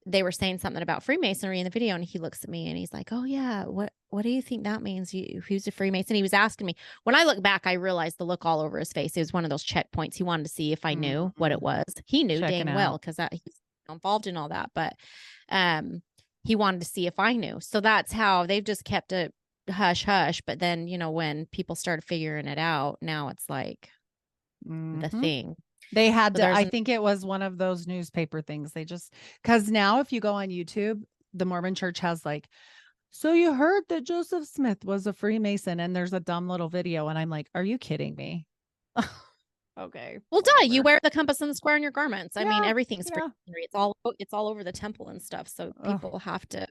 they were saying something about Freemasonry in the video, and he looks at me and he's like, "Oh yeah, what do you think that means? Who's a Freemason?" He was asking me. When I look back, I realized the look all over his face. It was one of those checkpoints. He wanted to see if I knew what it was. He knew dang well, because he's involved in all that, but he wanted to see if I knew. So that's how they've just kept it hush hush. But then, when people started figuring it out, now it's like the thing. They had to, I think it was one of those newspaper things. They just, because now if you go on YouTube, the Mormon church has like, so you heard that Joseph Smith was a Freemason, and there's a dumb little video. And I'm like, are you kidding me? Okay. Well, duh, you wear the compass and the square in your garments. I mean, everything's Freemasonry. It's all over the temple and stuff. So people have to,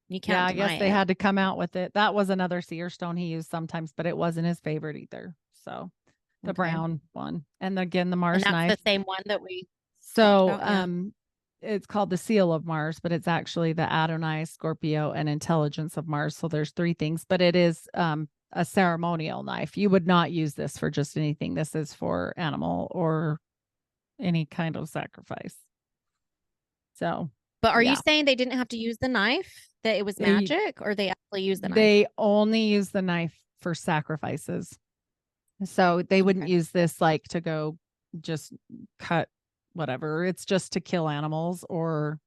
you can't. I guess they had to come out with it. That was another seer stone he used sometimes, but it wasn't his favorite either. So the brown one. And again, the Mars knife. The same one that we. So, it's called the seal of Mars, but it's actually the Adonai, Scorpio, and intelligence of Mars. So there's 3 things, but it is, a ceremonial knife. You would not use this for just anything. This is for animal or any kind of sacrifice. So, but are you saying they didn't have to use the knife, that it was magic, or they actually use the knife? They only use the knife for sacrifices. So they wouldn't use this like to go just cut whatever. It's just to kill animals or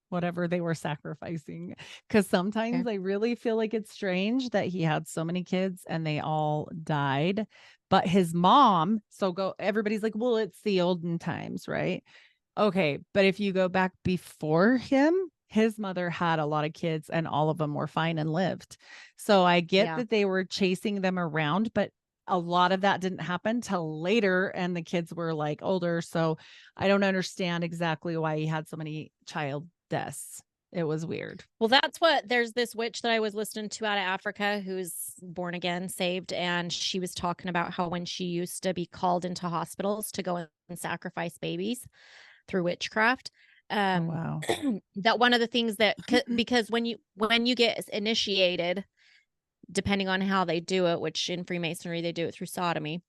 whatever they were sacrificing. Because sometimes I really feel like it's strange that he had so many kids and they all died. But his mom, everybody's like, well, it's the olden times, right? Okay. But if you go back before him, his mother had a lot of kids and all of them were fine and lived. So I get that they were chasing them around, but a lot of that didn't happen till later and the kids were like older. So I don't understand exactly why he had so many child deaths. It was weird. Well, there's this witch that I was listening to out of Africa who's born again, saved. And she was talking about how when she used to be called into hospitals to go and sacrifice babies through witchcraft, wow. that one of the things that, because when you get initiated, depending on how they do it, which in Freemasonry, they do it through sodomy,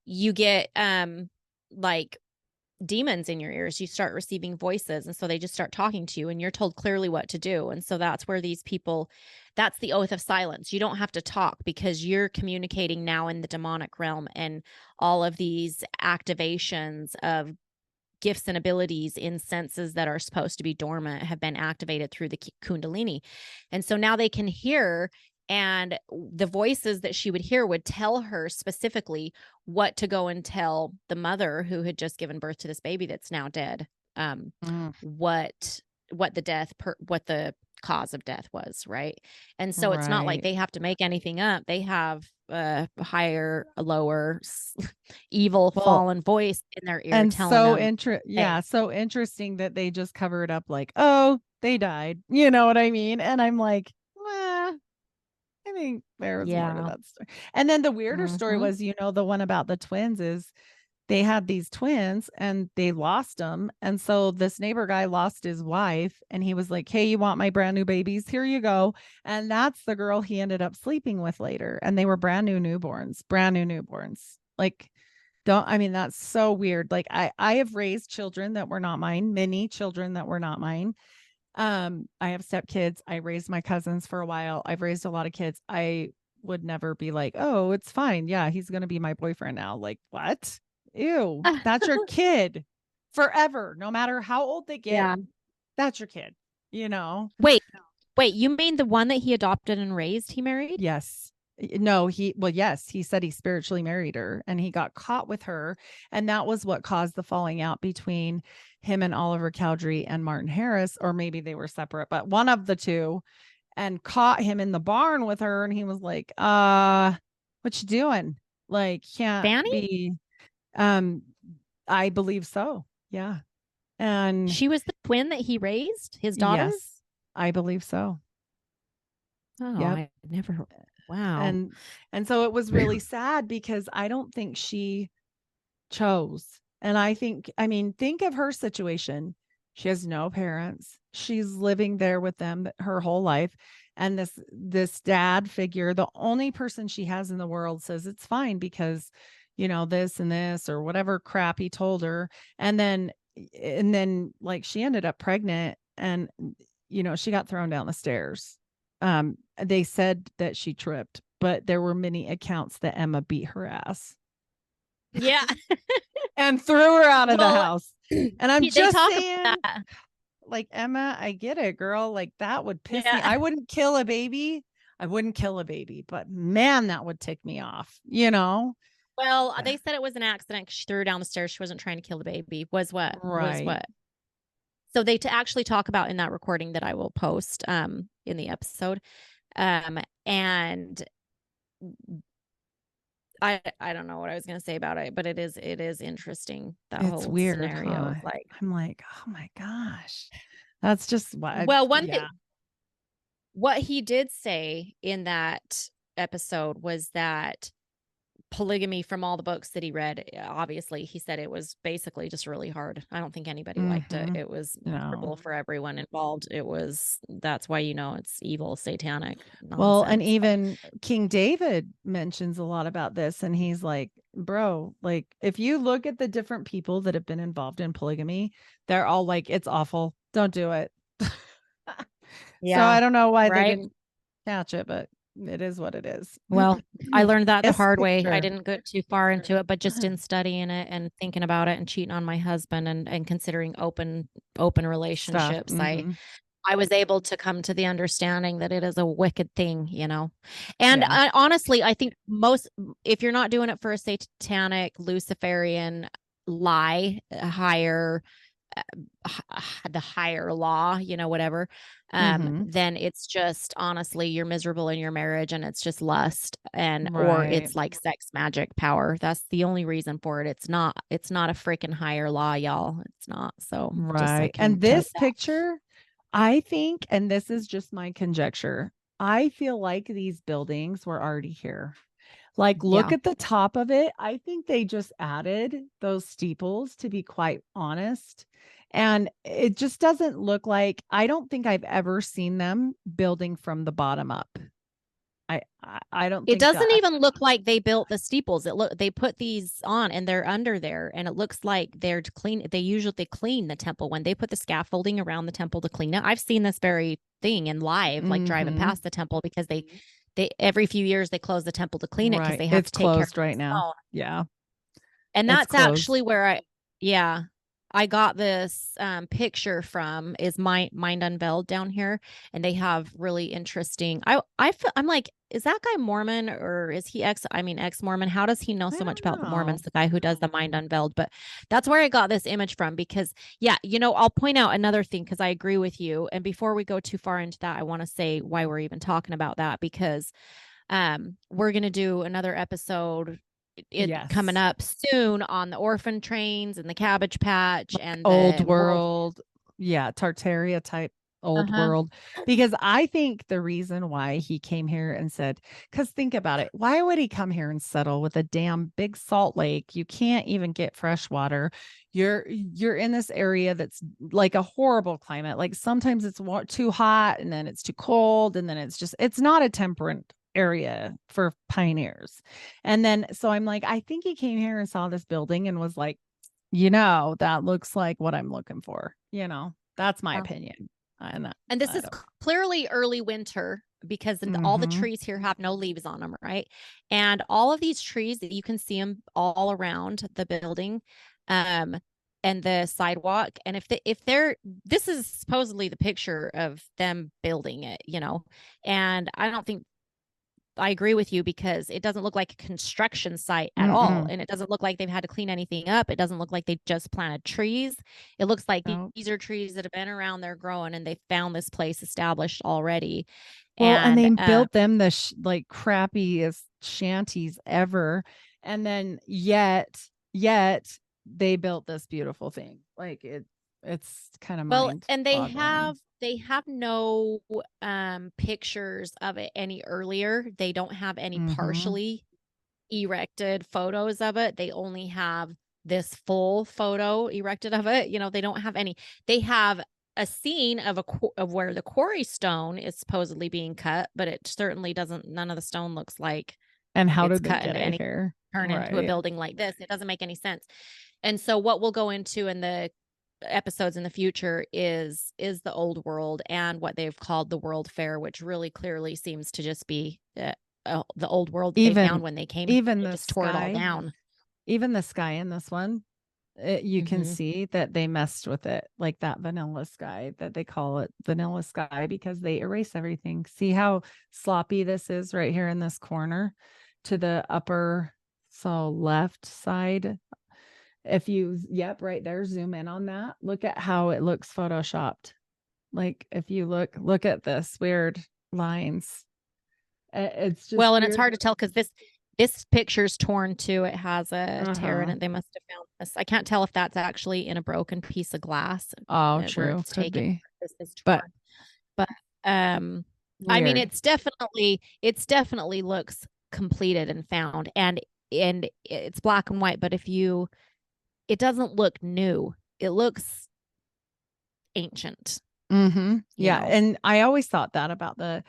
you get like demons in your ears. You start receiving voices. And so they just start talking to you and you're told clearly what to do. And so that's where these people, that's the oath of silence. You don't have to talk because you're communicating now in the demonic realm, and all of these activations of gifts and abilities in senses that are supposed to be dormant have been activated through the Kundalini. And so now they can hear, and the voices that she would hear would tell her specifically what to go and tell the mother who had just given birth to this baby that's now dead. What the cause of death was, right? And so it's not like they have to make anything up. They have a higher, a lower, evil, fallen voice in their ear, and telling them. So interesting that they just cover it up like, oh, they died. You know what I mean? And I'm like, I think there was more to that story. And then the weirder story was, the one about the twins is they had these twins and they lost them. And so this neighbor guy lost his wife and he was like, hey, you want my brand new babies? Here you go. And that's the girl he ended up sleeping with later. And they were brand new newborns. Like, that's so weird. Like I have raised children that were not mine, many children that were not mine. I have stepkids. I raised my cousins for a while. I've raised a lot of kids. I would never be like, oh, it's fine. Yeah, he's going to be my boyfriend now. Like, what? Ew, that's your kid forever. No matter how old they get, that's your kid, Wait, you mean the one that he adopted and raised, he married? Yes. No, yes, he said he spiritually married her and he got caught with her. And that was what caused the falling out between him and Oliver Cowdery and Martin Harris, or maybe they were separate, but one of the two, and caught him in the barn with her. And he was like, what you doing? Like, can't Fanny? be, I believe so. Yeah. And she was the twin that he raised, his daughter? Yes, I believe so. Oh, yep. I never. Wow. And so it was really sad because I don't think she chose. And think of her situation. She has no parents. She's living there with them her whole life. And this dad figure, the only person she has in the world, says it's fine because, this and this or whatever crap he told her. And then and then like she ended up pregnant, and she got thrown down the stairs. They said that she tripped, but there were many accounts that Emma beat her ass. Yeah. And threw her out of the house. And I'm just saying, like, Emma, I get it, girl. Like, that would piss me. I wouldn't kill a baby. But man, that would tick me off, Well, they said it was an accident because she threw her down the stairs. She wasn't trying to kill the baby. Was what? So they actually talk about in that recording that I will post in the episode. And I don't know what I was going to say about it, but it is interesting. That it's whole weird, scenario. Huh? I'm like, oh my gosh, that's just what. Well, one thing, what he did say in that episode was that polygamy, from all the books that he read, obviously he said it was basically just really hard. I don't think anybody liked it. It was miserable for everyone involved. That's why it's evil, satanic nonsense. Well, and even King David mentions a lot about this, and he's like, bro, like, if you look at the different people that have been involved in polygamy, they're all like, it's awful, don't do it. So I don't know why they didn't catch it, but it is what it is. Well, I learned that the hard way. I didn't go too far into it, but just in studying it and thinking about it and cheating on my husband and considering open relationships, I was able to come to the understanding that it is a wicked thing, And I, honestly, I think if you're not doing it for a satanic Luciferian lie, the higher law, whatever, then it's just, honestly, you're miserable in your marriage, and it's just lust, or it's like sex magic power. That's the only reason for it. It's not a freaking higher law, y'all. It's not. So and this picture, I think, and this is just my conjecture, I feel like these buildings were already here. Like, look at the top of it. I think they just added those steeples, to be quite honest. And it just doesn't look like, I don't think I've ever seen them building from the bottom up. I don't think it doesn't even look like they built the steeples. They put these on and they're under there, and it looks like they're to clean. They usually clean the temple when they put the scaffolding around the temple to clean it. I've seen this very thing in live, like driving past the temple, because they every few years they close the temple to clean it because they have to take care of right now. Yeah. And that's actually where I got this picture from, is Mind Unveiled down here, and they have really interesting. I'm like, is that guy Mormon, or is he ex-Mormon? How does he know so much about the Mormons, the guy who does the Mind Unveiled? But that's where I got this image from, because I'll point out another thing, because I agree with you. And before we go too far into that, I want to say why we're even talking about that, because we're going to do another episode coming up soon on the orphan trains and the Cabbage Patch and old world. Tartaria type old world. Because I think the reason why he came here and said, because think about it, why would he come here and settle with a damn big salt lake? You can't even get fresh water. You're in this area that's like a horrible climate. Like, sometimes it's too hot, and then it's too cold, and then it's not a temperate area for pioneers. And then so I'm like, I think he came here and saw this building and was like, that looks like what I'm looking for. That's my opinion. And this is clearly early winter, because all the trees here have no leaves on them, right? And all of these trees, you can see them all around the building and the sidewalk. And this is supposedly the picture of them building it, and I agree with you, because it doesn't look like a construction site at all. And it doesn't look like they've had to clean anything up. It doesn't look like they just planted trees. It looks like these are trees that have been around there growing, and they found this place established already. Well, and they built them the crappiest shanties ever. And then yet they built this beautiful thing. Like, it's kind of and they have no pictures of it any earlier. They don't have any partially erected photos of it. They only have this full photo erected of it. They don't have any. They have a scene of where the quarry stone is supposedly being cut, but it certainly doesn't. None of the stone looks like. And how did they get it here? Turn into a building like this? It doesn't make any sense. And so what we'll go into in the episodes in the future is the old world and what they've called the World Fair, which really clearly seems to just be the old world they found when they came. Even they the just tore it all sky, down. even the sky in this one, you can see that they messed with it, like that vanilla sky, that they call it vanilla sky because they erase everything. See how sloppy this is right here in this corner to the upper, so left side. If you, yep, right there, zoom in on that. Look at how it looks photoshopped. Like if you look at this weird lines. It's just well, and weird. it's hard to tell because this picture's torn too. It has a tear in it. They must have found this. I can't tell if that's actually in a broken piece of glass. Oh, true. It's Could taken. be. This is torn. But I mean, Weird. it's definitely looks completed and found, and it's black and white. But it doesn't look new. It looks ancient. Yeah, and I always thought that about the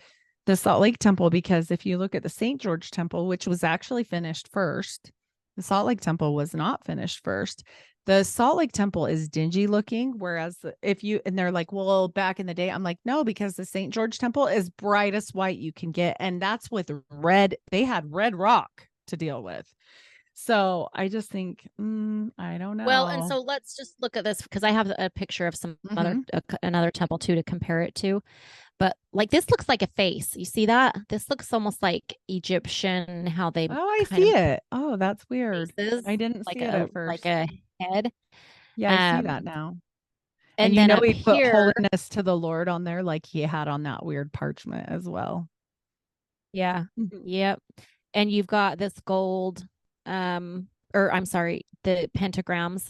Salt Lake Temple, because if you look at the St. George Temple, which was actually finished first, the Salt Lake Temple was not finished first. The Salt Lake Temple is dingy looking, whereas and they're like, well, back in the day, I'm like, no, because the St. George Temple is brightest white you can get, and that's with red. They had red rock to deal with. So I just think, I don't know. Well, and so let's just look at this because I have a picture of some another temple too to compare it to. But like this looks like a face. You see that? This looks almost like Egyptian. How they? Oh, I see it. Oh, that's weird. Faces, I didn't see it at first. Like a head. Yeah, I see that now. And you then know, he put here, holiness to the Lord on there, like he had on that weird parchment as well. Yeah. Yep. And you've got this gold, or I'm sorry, the pentagrams,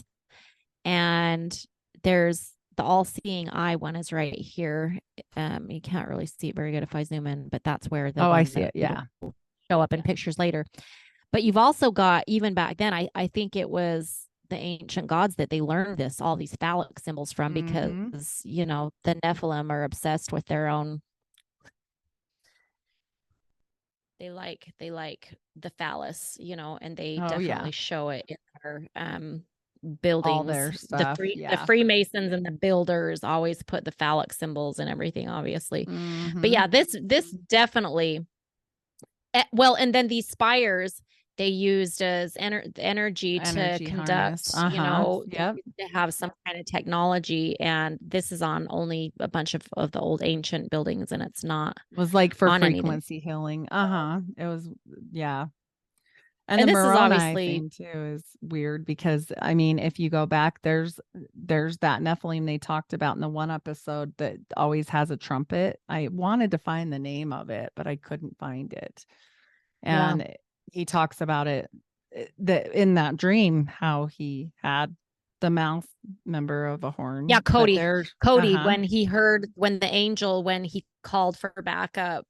and there's the all-seeing eye one is right here. You can't really see it very good if I zoom in, but that's where the I see it. Yeah, show up in pictures later. But you've also got, even back then, I think it was the ancient gods that they learned all these phallic symbols from, because the Nephilim are obsessed with their own. They like the phallus, and they definitely show it in their buildings. All their stuff. The Freemasons and the builders always put the phallic symbols and everything, obviously. But yeah, this definitely. Well, and then these spires they used as energy to conduct, to have some kind of technology. And this is on only a bunch of the old ancient buildings, and it's not. It was like for frequency healing. It was, yeah. And the Moroni thing too is weird because, I mean, if you go back, there's that Nephilim they talked about in the one episode that always has a trumpet. I wanted to find the name of it, but I couldn't find it. And he talks about it in that dream, how he had the mouth member of a horn. Yeah, Cody, when the angel, when he called for backup,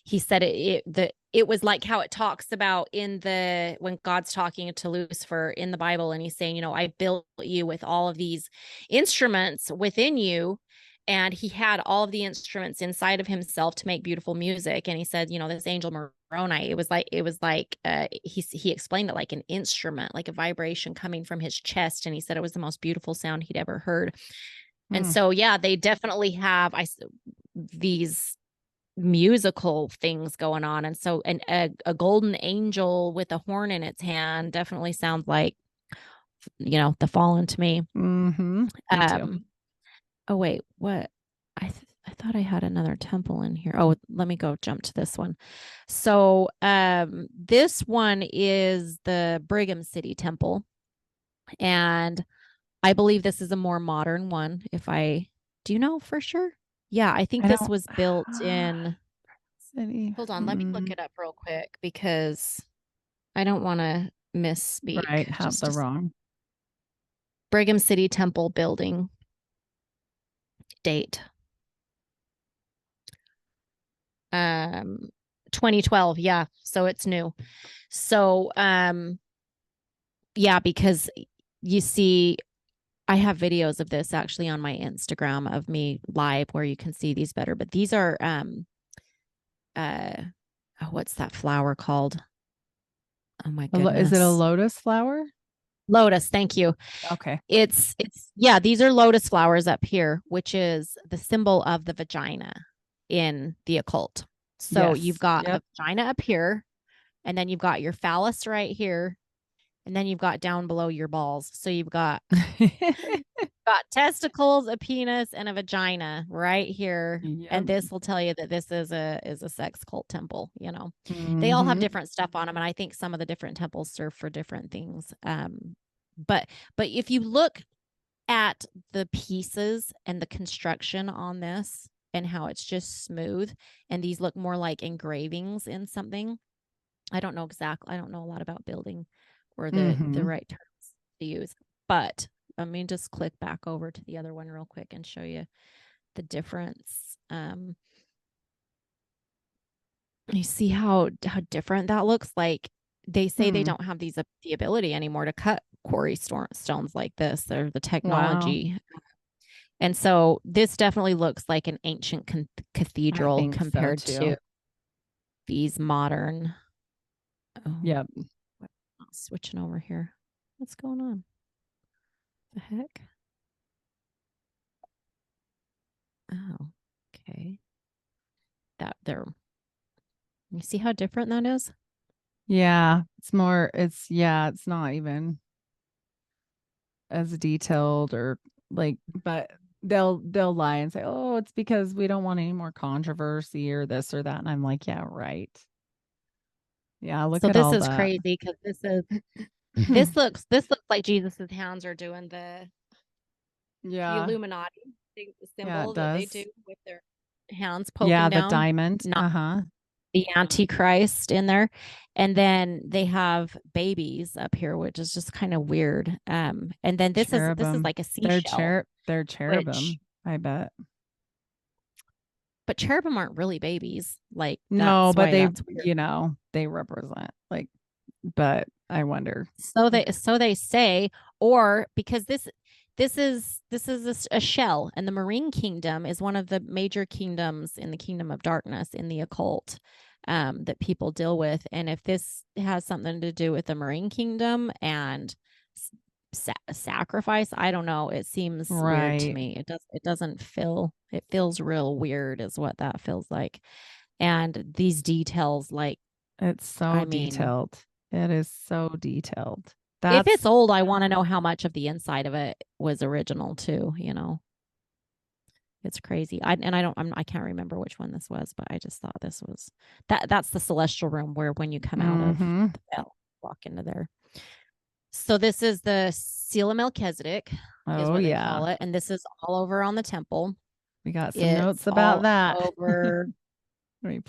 he said it was like how it talks about when God's talking to Lucifer in the Bible, and he's saying, I built you with all of these instruments within you. And he had all of the instruments inside of himself to make beautiful music. And he said, this angel Moroni, it was like he explained it like an instrument, like a vibration coming from his chest. And he said it was the most beautiful sound he'd ever heard. And so, yeah, they definitely have these musical things going on. And so a golden angel with a horn in its hand definitely sounds like, the fallen to me. Me too. Oh, wait, what? I thought I had another temple in here. Oh, let me go jump to this one. So this one is the Brigham City Temple. And I believe this is a more modern one. Do you know for sure? Yeah, I think this was built in City. Hold on, let me look it up real quick because I don't want to misspeak. Right, have the wrong. Brigham City Temple building. Date 2012. Yeah, so it's new. So yeah, because you see I have videos of this actually on my Instagram of me live where you can see these better, but these are what's that flower called? Oh my goodness. Is it a lotus flower? Lotus, thank you. Okay. It's yeah, these are lotus flowers up here, which is the symbol of the vagina in the occult. So Yes. you've got Yep. the vagina up here, and then you've got your phallus right here, and then you've got down below your balls. So you've got testicles, a penis, and a vagina right here. Yep. And this will tell you that this is a sex cult temple. You know, they all have different stuff on them, and I think some of the different temples serve for different things. But if you look at the pieces and the construction on this and how it's just smooth, and these look more like engravings in something. I don't know exactly. I don't know a lot about building or the right terms to use, but let me just click back over to the other one real quick and show you the difference. You see how different that looks like. They say they don't have the ability anymore to cut quarry stones like this. They're the technology. Wow. And so this definitely looks like an ancient cathedral compared to these modern. Oh, yep. Switching over here. What's going on? The heck? Oh, okay. That there. You see how different that is? Yeah, it's not even as detailed or like, but they'll lie and say, oh, it's because we don't want any more controversy or this or that. And I'm like, yeah, right. Yeah, look at all that. So this is crazy because this is this looks like Jesus's hands are doing the Illuminati symbol that they do with their hands poking down. Yeah, the diamond. The AntiChrist in there. And then they have babies up here, which is just kind of weird. And then this is like a seashell. They're cherubim, I bet. But cherubim aren't really babies. Like no, but they represent like, but I wonder. So they say, or because this is a shell, and the Marine Kingdom is one of the major kingdoms in the Kingdom of Darkness in the occult that people deal with. And if this has something to do with the Marine Kingdom and sacrifice, I don't know. It seems weird to me. It feels real weird is what that feels like. And these details, like it's so detailed. It is so detailed. If it's old, I want to know how much of the inside of it was original too, you know. It's crazy. I can't remember which one this was, but I just thought this was that's the celestial room where when you come out of the bell, walk into there. So this is the Seal of Melchizedek, is what they call it, and this is all over on the temple. We got some notes about that. Over.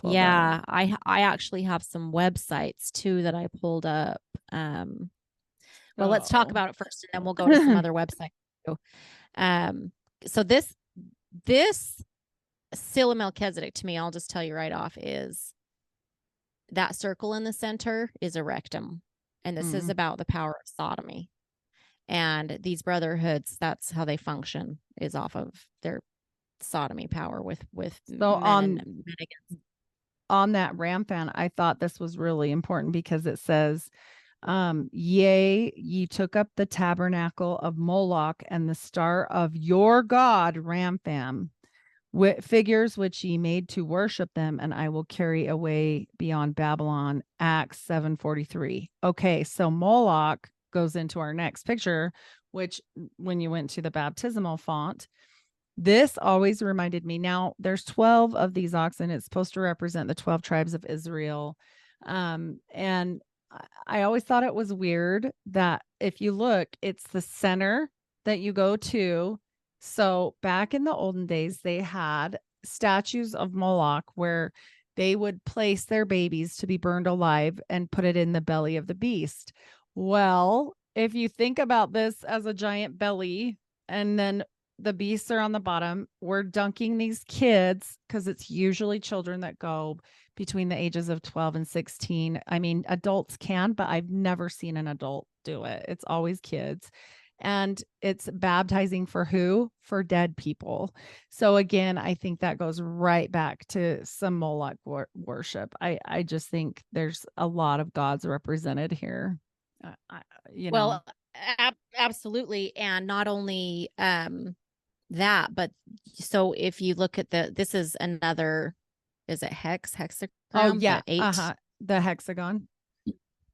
Yeah, I actually have some websites too that I pulled up. Well, let's talk about it first, and then we'll go to some other websites too. So this Seal of Melchizedek, to me, I'll just tell you right off, is that circle in the center is a rectum. And this is about the power of sodomy. And these brotherhoods, that's how they function, is off of their sodomy power with so on that rampant, I thought this was really important because it says, yea, ye took up the tabernacle of Moloch and the star of your god Rampham, figures which ye made to worship them, and I will carry away beyond Babylon. Acts 7:43. Okay, so Moloch goes into our next picture, which when you went to the baptismal font, this always reminded me. Now there's 12 of these oxen. It's supposed to represent the 12 tribes of Israel. And I always thought it was weird that if you look, it's the center that you go to. So back in the olden days, they had statues of Moloch where they would place their babies to be burned alive and put it in the belly of the beast. Well, if you think about this as a giant belly, and then the beasts are on the bottom, we're dunking these kids, because it's usually children that go between the ages of 12 and 16. I mean, adults can, but I've never seen an adult do it. It's always kids. And it's baptizing for who? For dead people. So again, I think that goes right back to some Moloch worship. I just think there's a lot of gods represented here. Absolutely. And not only that, but so if you look at this is another, is it hexagram? Oh yeah. The 8. The hexagon.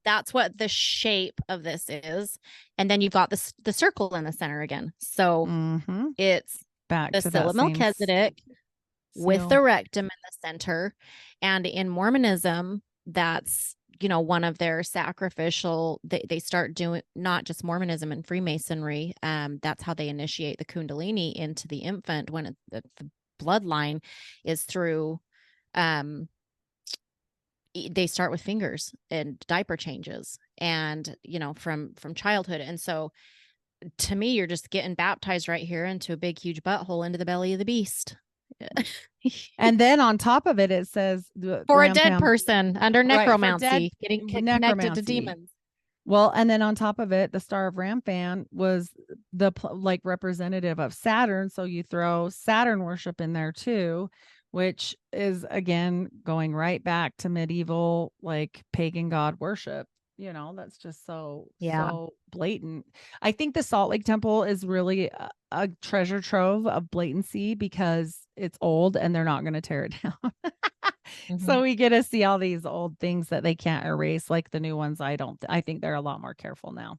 That's what the shape of this is. And then you've got the circle in the center again. So it's back the to seal of Melchizedek with the rectum in the center. And in Mormonism, that's, one of their sacrificial, they start doing, not just Mormonism and Freemasonry. That's how they initiate the Kundalini into the infant when the bloodline is through, they start with fingers and diaper changes and, from childhood. And so to me, you're just getting baptized right here into a big, huge butthole into the belly of the beast. And then on top of it, it says for a dead person under necromancy, right, getting connected to demons. Well, and then on top of it, the Star of Ramphan was the representative of Saturn. So you throw Saturn worship in there too, which is again going right back to medieval pagan god worship. That's just so blatant. I think the Salt Lake Temple is really a treasure trove of blatancy because it's old and they're not going to tear it down. So we get to see all these old things that they can't erase, like the new ones. I think they're a lot more careful now,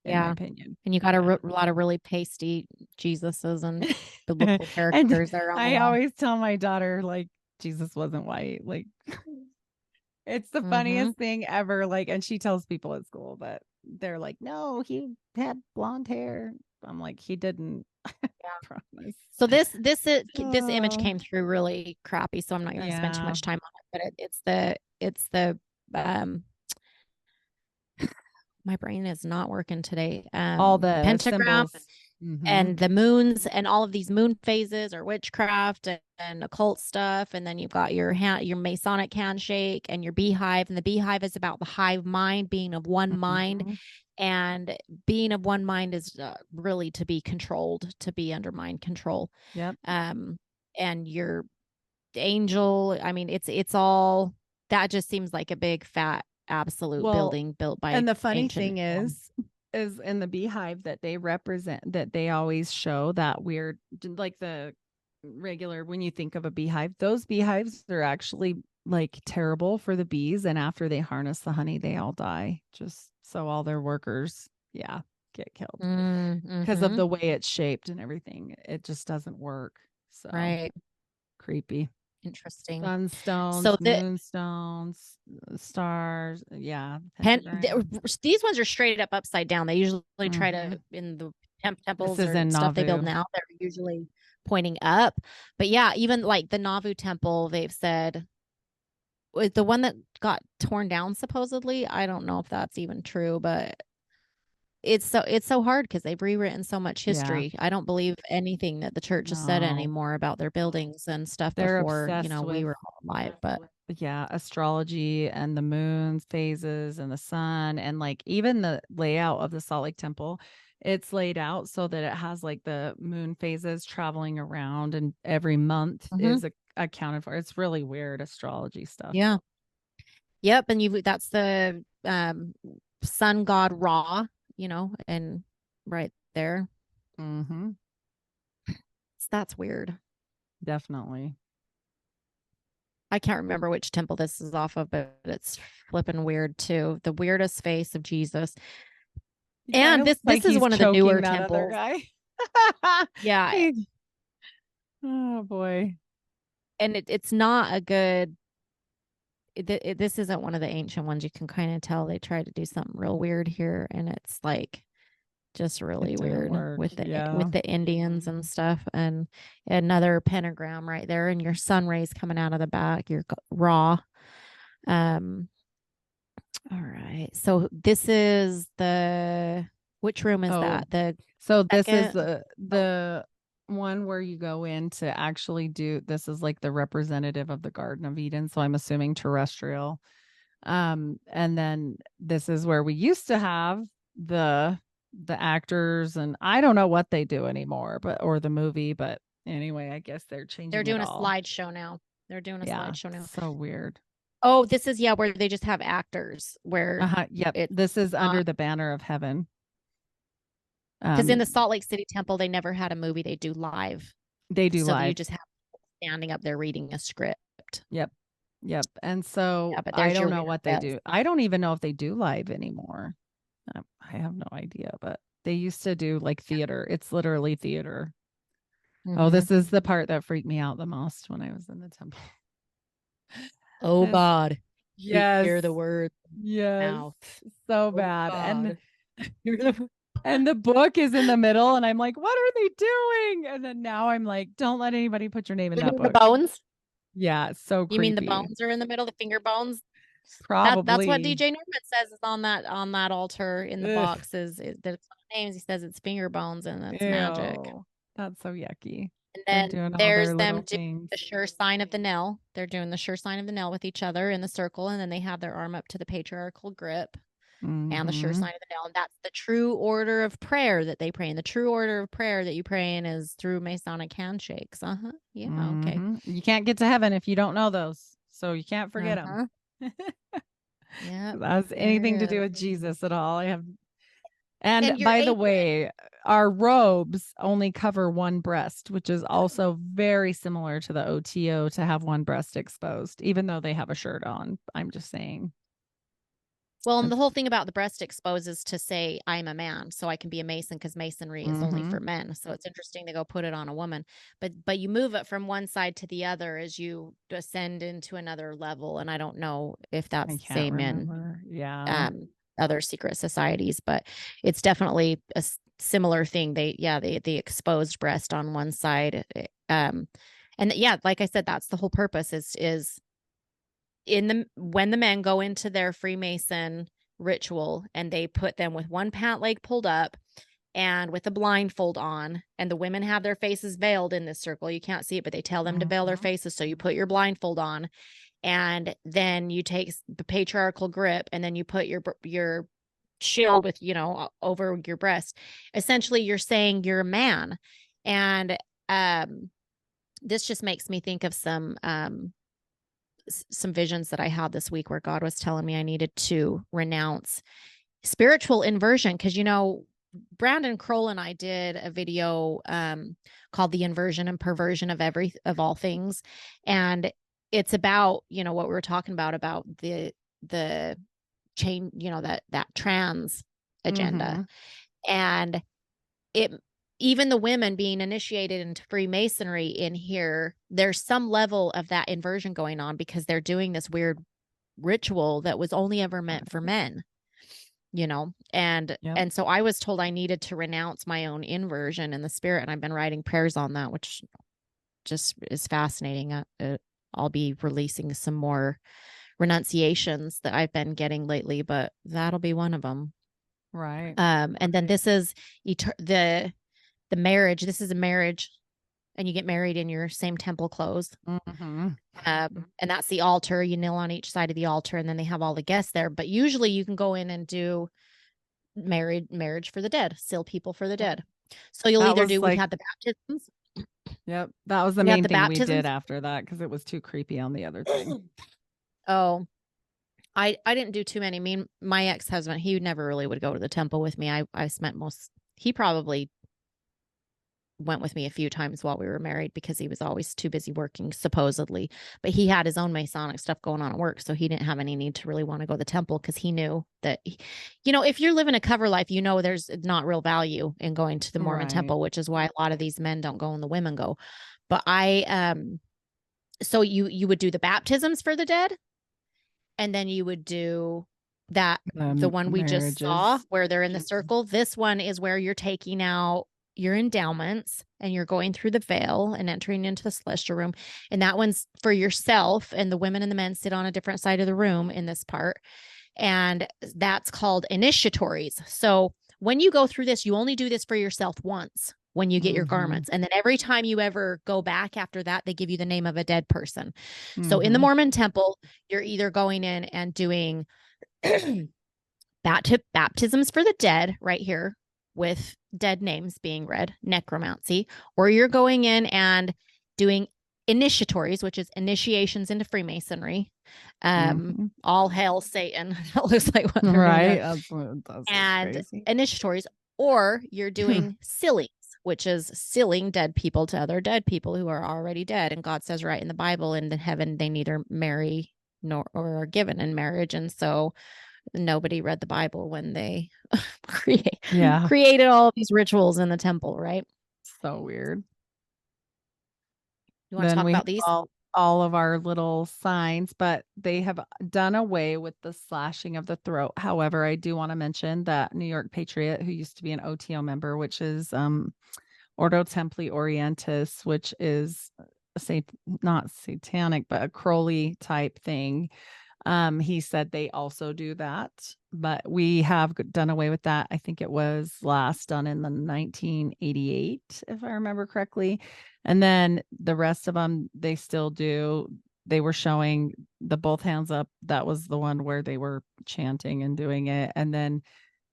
in my opinion. And you got a lot of really pasty Jesuses and biblical characters there. I always tell my daughter, Jesus wasn't white. It's the funniest thing ever. And she tells people at school, but they're like, no, he had blonde hair. I'm like, he didn't. Promise. So this image came through really crappy, so I'm not going to spend too much time on it. But it's the my brain is not working today. All the pentagram symbols. And the moons and all of these moon phases or witchcraft and occult stuff. And then you've got your Masonic handshake and your beehive. And the beehive is about the hive mind, being of one mind. And being of one mind is really to be controlled, to be under mind control. Yep. And your angel, I mean, it's all, that just seems like a big fat absolute building built by. And the funny thing is in the beehive that they represent, that they always show that weird, the regular, when you think of a beehive, those beehives are actually terrible for the bees. And after they harness the honey, they all die. Just so all their workers, get killed because of the way it's shaped and everything. It just doesn't work. So creepy. Interesting. Sunstones, so moonstones, stars. These ones are straight up upside down. They usually try to, in the temples or stuff Nauvoo. They build now, they're usually pointing up. But even the Nauvoo temple, they've said, the one that got torn down supposedly, I don't know if that's even true, but it's so hard because they've rewritten so much history. I don't believe anything that the church has said anymore about their buildings and stuff. They're before we were all alive. But astrology and the moon's phases and the sun and even the layout of the Salt Lake Temple, it's laid out so that it has the moon phases traveling around, and every month is accounted for. It's really weird astrology stuff. Yep. And that's the sun god Ra, and right there. That's weird. Definitely. I can't remember which temple this is off of, but it's flipping weird too. The weirdest face of Jesus. And this is one of the newer temples. Oh boy. And it's not a good, this isn't one of the ancient ones. You can kind of tell they tried to do something real weird here, and it's just really weird with the Indians and stuff. And another pentagram right there, and your sun rays coming out of the back, your Ra. All right, so this is which room is that? This is the one where you go in to actually do, this is the representative of the Garden of Eden, so I'm assuming terrestrial. And then this is where we used to have the actors, and I don't know what they do anymore, or the movie, but anyway, I guess they're changing. They're doing a slideshow now. Slideshow now. So weird. Oh, this is where they just have actors where this is under the banner of heaven. Because in the Salt Lake City Temple, they never had a movie. They do live. They do so live. You just have people standing up there reading a script. Yep. And so Yeah, but I there's don't your know real what they best. do. I don't even know if they do live anymore. I have no idea, but they used to do like theater. It's literally theater. Oh, this is the part that freaked me out the most when I was in the temple. Oh God. Yes. Hear the word. Yes. Mouth. So bad. And the book is in the middle, and I'm like, what are they doing? And then now I'm like, don't let anybody put your name in that book. The bones? Yeah, it's so creepy. You mean the bones are in the middle, the finger bones? Probably. That's what DJ Norman says is on that altar in the box is that it's not names. He says it's finger bones and that's magic. That's so yucky. And then there's them doing the sure sign of the nail. They're doing the sure sign of the nail with each other in the circle, and then they have their arm up to the patriarchal grip and the sure sign of the nail. And that's the true order of prayer that they pray in. The true order of prayer that you pray in is through Masonic handshakes. Yeah, okay. You can't get to heaven if you don't know those, so you can't forget them. Yeah, that has anything to do with Jesus at all. And by the way, our robes only cover one breast, which is also very similar to the OTO to have one breast exposed, even though they have a shirt on. I'm just saying. Well, and the whole thing about the breast exposed is to say I'm a man, so I can be a Mason because Masonry is only for men. So it's interesting to go put it on a woman, but you move it from one side to the other as you ascend into another level. And I don't know if that's the same in other secret societies, but it's definitely a similar thing. The exposed breast on one side, and like I said, that's the whole purpose is. When the men go into their Freemason ritual and they put them with one pant leg pulled up and with a blindfold on, and the women have their faces veiled in this circle. You can't see it, but they tell them to veil their faces. So you put your blindfold on, and then you take the patriarchal grip, and then you put your shield with, over your breast. Essentially, you're saying you're a man. And this just makes me think of some visions that I had this week where God was telling me I needed to renounce spiritual inversion. Because, Brandon Kroll and I did a video called The Inversion and Perversion of All Things. And it's about, what we were talking about the chain, that trans agenda. And even the women being initiated into Freemasonry in here, there's some level of that inversion going on because they're doing this weird ritual that was only ever meant for men, and so I was told I needed to renounce my own inversion in the spirit. And I've been writing prayers on that, which just is fascinating. I'll be releasing some more renunciations that I've been getting lately, but that'll be one of them. Right. And then this is the marriage. This is a marriage, and you get married in your same temple clothes. And that's the altar. You kneel on each side of the altar, and then they have all the guests there. But usually you can go in and do marriage for the dead, seal people for the dead. So you'll either do, we had the baptisms. Yep. That was the main thing we did after that, because it was too creepy on the other thing. Oh, I didn't do too many. I mean, my ex-husband, he never really would go to the temple with me. I spent he probably went with me a few times while we were married because he was always too busy working, supposedly. But he had his own Masonic stuff going on at work, so he didn't have any need to really want to go to the temple because he knew that, if you're living a cover life, there's not real value in going to the Mormon temple, which is why a lot of these men don't go and the women go. But so you would do the baptisms for the dead, and then you would do that, the one we just saw where they're in the circle. This one is where you're taking out your endowments and you're going through the veil and entering into the celestial room. And that one's for yourself, and the women and the men sit on a different side of the room in this part. And that's called initiatories. So when you go through this, you only do this for yourself once when you get your garments. And then every time you ever go back after that, they give you the name of a dead person. So in the Mormon temple, you're either going in and doing baptisms for the dead right here, with dead names being read, necromancy, or you're going in and doing initiatories, which is initiations into Freemasonry. All hail Satan. That looks like what they're right. That's and crazy. Initiatories, or you're doing sealings, which is sealing dead people to other dead people who are already dead. And God says right in the Bible, in heaven, they neither marry nor or are given in marriage. And so nobody read the Bible when they created all of these rituals in the temple, right? So weird. You want to talk about these? All of our little signs, but they have done away with the slashing of the throat. However, I do want to mention that New York Patriot, who used to be an OTO member, which is Ordo Templi Orientis, which is not satanic, but a Crowley type thing. He said they also do that, but we have done away with that. I think it was last done in the 1988, if I remember correctly. And then the rest of them, they still do. They were showing the both hands up. That was the one where they were chanting and doing it. And then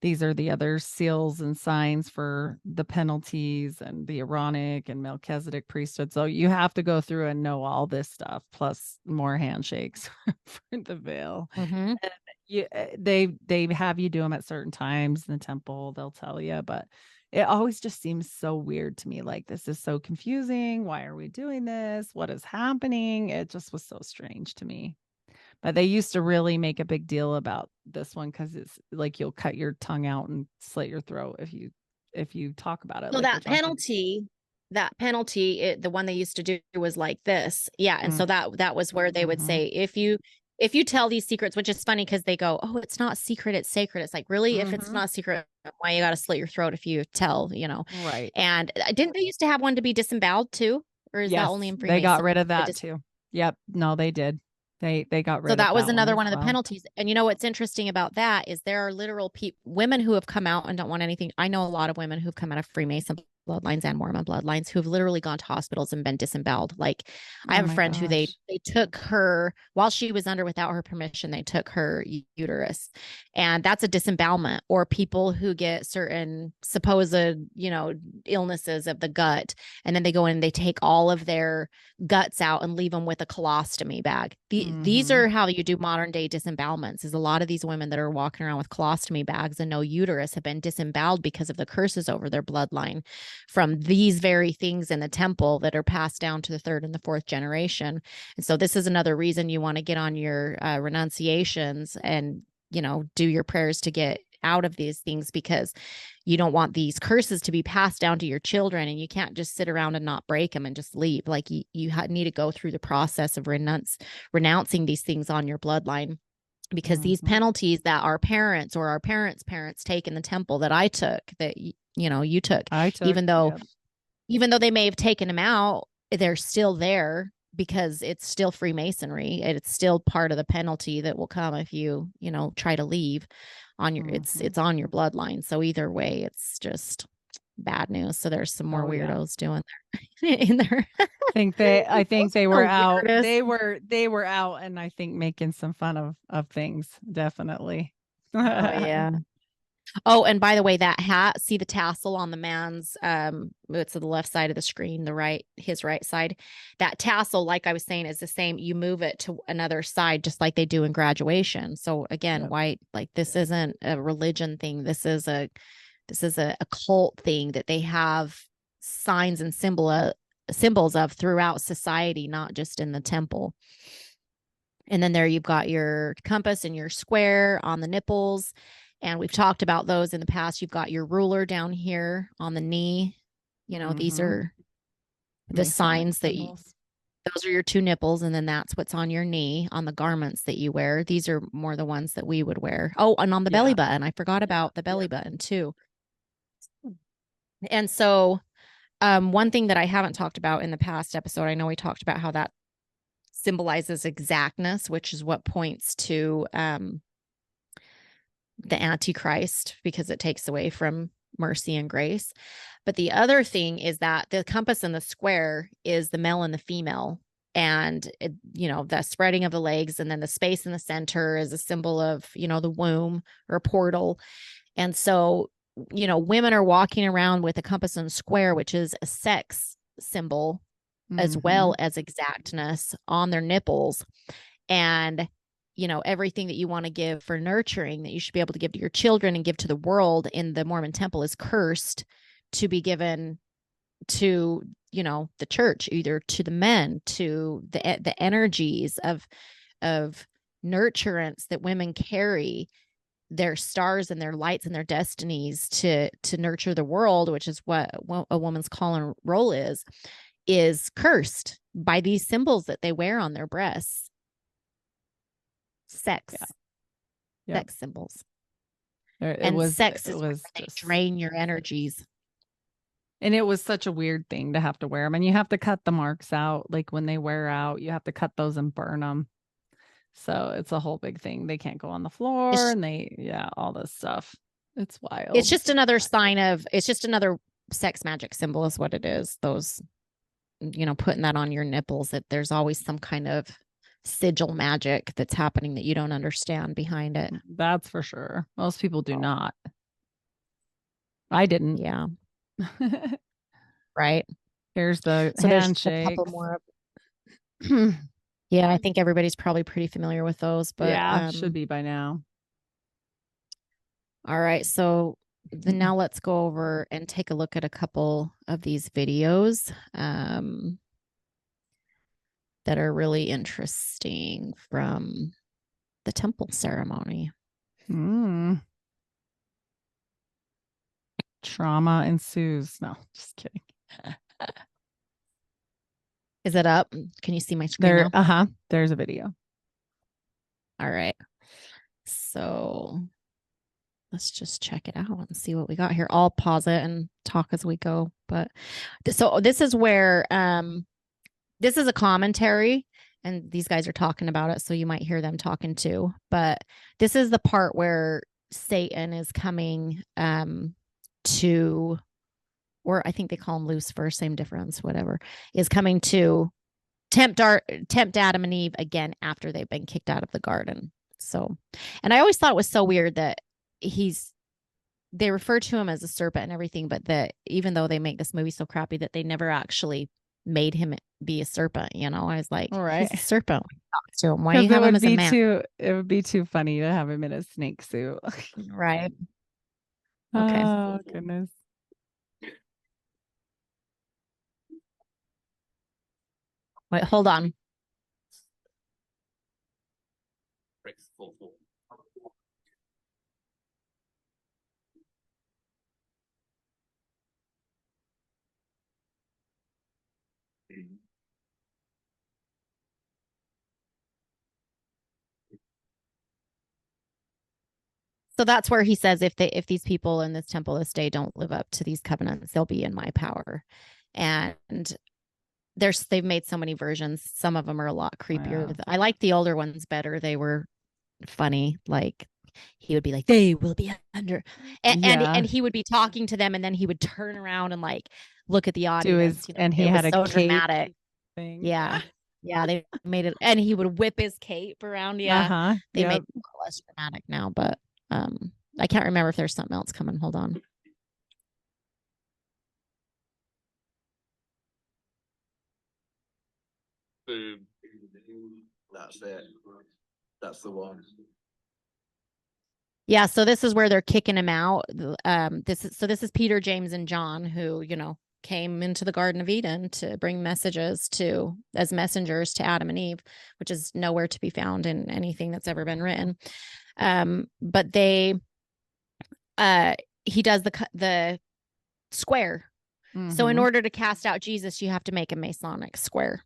these are the other seals and signs for the penalties and the Aaronic and Melchizedek priesthood. So you have to go through and know all this stuff, plus more handshakes for the veil. Mm-hmm. They have you do them at certain times in the temple. They'll tell you, but it always just seems so weird to me. Like, this is so confusing. Why are we doing this? What is happening? It just was so strange to me. But they used to really make a big deal about this one because it's like you'll cut your tongue out and slit your throat if you talk about it. So like that penalty, the one they used to do was like this. Yeah. And so that was where they would say, if you tell these secrets, which is funny because they go, oh, it's not secret, it's sacred. It's like, really? If it's not secret, why you got to slit your throat if you tell, Right. And didn't they used to have one to be disemboweled too? Or is that only in Freemason? They got rid of that too. Yep. No, they did. They got rid of that. So that was another one of the penalties. And what's interesting about that is there are literal women who have come out and don't want anything. I know a lot of women who've come out of Freemason bloodlines and Mormon bloodlines who've literally gone to hospitals and been disemboweled. Like, I have a friend who they took her while she was under, without her permission, they took her uterus, and that's a disembowelment. Or people who get certain supposed, illnesses of the gut, and then they go in and they take all of their guts out and leave them with a colostomy bag. These are how you do modern day disembowelments. Is a lot of these women that are walking around with colostomy bags and no uterus have been disemboweled because of the curses over their bloodline from these very things in the temple that are passed down to the third and the fourth generation. And so this is another reason you want to get on your renunciations and, do your prayers to get out of these things, because you don't want these curses to be passed down to your children, and you can't just sit around and not break them and just leave. Like, you need to go through the process of renouncing these things on your bloodline. Because these penalties that our parents or our parents' parents take in the temple, that I took, that you took, even though they may have taken them out, they're still there because it's still Freemasonry. It's still part of the penalty that will come if you try to leave on your it's on your bloodline. So either way, it's just bad news. So there's some more weirdos doing there in there. I think they were out. They were out, and I think making some fun of things. Definitely. Oh yeah. Oh, and by the way, that hat, see the tassel on the man's it's to the left side of the screen, his right side. That tassel, like I was saying, is the same. You move it to another side, just like they do in graduation. So again, white, like, this isn't a religion thing. This is a cult thing that they have signs and symbols of throughout society, not just in the temple. And then there you've got your compass and your square on the nipples. And we've talked about those in the past. You've got your ruler down here on the knee. These are the signs that those are your two nipples. And then that's what's on your knee on the garments that you wear. These are more the ones that we would wear. Oh, and on the belly button. I forgot about the belly button too. And so one thing that I haven't talked about in the past episode, I know we talked about how that symbolizes exactness, which is what points to the AntiChrist, because it takes away from mercy and grace. But the other thing is that the compass and the square is the male and the female, and the spreading of the legs, and then the space in the center is a symbol of the womb or a portal. And so women are walking around with a compass and square, which is a sex symbol, as well as exactness on their nipples. And everything that you want to give for nurturing that you should be able to give to your children and give to the world in the Mormon temple is cursed to be given to, the church, either to the men, to the energies of nurturance that women carry, their stars and their lights and their destinies to nurture the world, which is what a woman's call and role is cursed by these symbols that they wear on their breasts. Sex symbols. Sex is where they drain your energies. And it was such a weird thing to have to wear them. And you have to cut the marks out. Like when they wear out, you have to cut those and burn them. So it's a whole big thing. They can't go on the floor all this stuff. It's wild. It's just another sex magic symbol is what it is. Those, putting that on your nipples, that there's always some kind of sigil magic that's happening that you don't understand behind it. That's for sure. Most people do not. I didn't. Yeah. Right. Here's the handshake. There's a couple more of yeah, I think everybody's probably pretty familiar with those, but should be by now. All right, so now let's go over and take a look at a couple of these videos that are really interesting from the temple ceremony. Trauma ensues. No, just kidding. Is it up? Can you see my screen now? There's a video. All right. So let's just check it out and see what we got here. I'll pause it and talk as we go. But so this is where this is a commentary, and these guys are talking about it, so you might hear them talking too. But this is the part where Satan is coming to, or I think they call him Lucifer, same difference, whatever, is coming to tempt Adam and Eve again after they've been kicked out of the garden. So, and I always thought it was so weird that they refer to him as a serpent and everything, but that even though they make this movie so crappy, that they never actually made him be a serpent. I was like, he's a serpent. Talk to him. Why do you have him as a man? It would be too funny to have him in a snake suit. Right. Okay. Oh, goodness. Wait, hold on. So that's where he says if these people in this temple this day don't live up to these covenants, they'll be in my power. And they've made so many versions. Some of them are a lot creepier. I like the older ones better. They were funny. Like he would be like, they will be under, and he would be talking to them, and then he would turn around and like look at the audience. And he had a so cape dramatic thing. Yeah, they made it, and he would whip his cape around. They made it less dramatic now, but I can't remember if there's something else coming. Hold on. Boom. That's it. That's the one. Yeah, so this is where they're kicking him out. This is Peter, James, and John, who, came into the Garden of Eden to bring messages as messengers to Adam and Eve, which is nowhere to be found in anything that's ever been written. But he does the square. Mm-hmm. So in order to cast out Jesus, you have to make a Masonic square.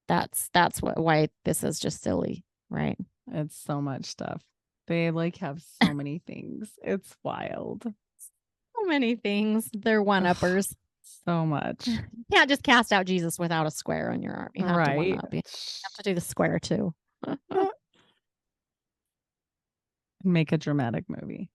That's why this is just silly, right? It's so much stuff. They have so many things. It's wild. So many things. They're one-uppers. So much. You can't just cast out Jesus without a square on your arm. You have to one-up. You have to do the square too. Make a dramatic movie.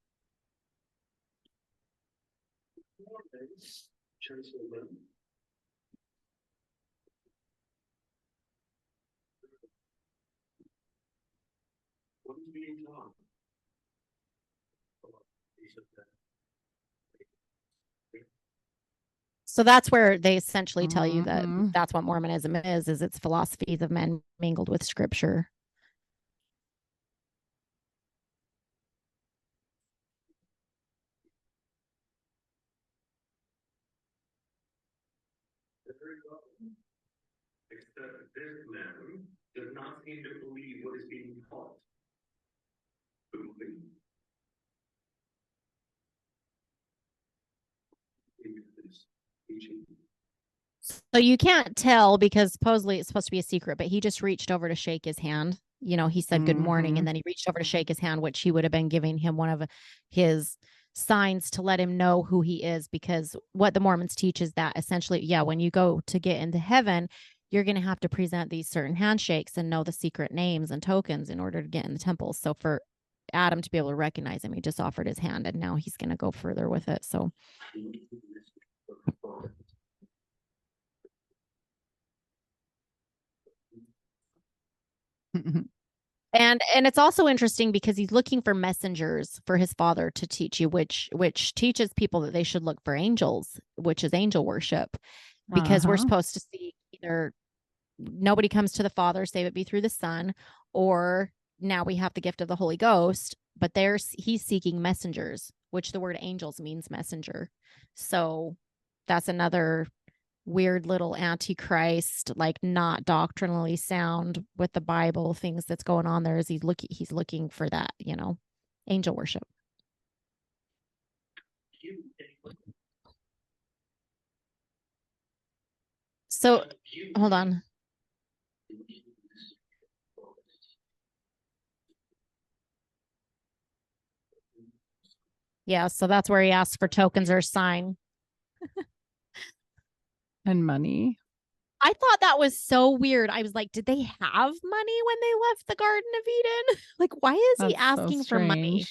So that's where they essentially tell you that that's what Mormonism is it's philosophies of men mingled with scripture. Except this man does not seem to believe what is being taught. So you can't tell because supposedly it's supposed to be a secret, but he just reached over to shake his hand. You know, he said good morning, and then he reached over to shake his hand, which he would have been giving him one of his signs to let him know who he is, because what the Mormons teach is that essentially, yeah, when you go to get into heaven, you're going to have to present these certain handshakes and know the secret names and tokens in order to get in the temple. So for Adam to be able to recognize him, he just offered his hand, and now he's going to go further with it. So and it's also interesting because he's looking for messengers for his father to teach you, which teaches people that they should look for angels, which is angel worship, because we're supposed to see either nobody comes to the Father save it be through the Son, or now we have the gift of the Holy Ghost, but he's seeking messengers, which the word angels means messenger. So that's another weird little antichrist, like not doctrinally sound with the Bible things that's going on there. Is he's looking for that, you know, angel worship. So hold on. Yeah, so that's where he asks for tokens or sign. And money. I thought that was so weird. I was like, did they have money when they left the Garden of Eden? Like, why is he asking for money?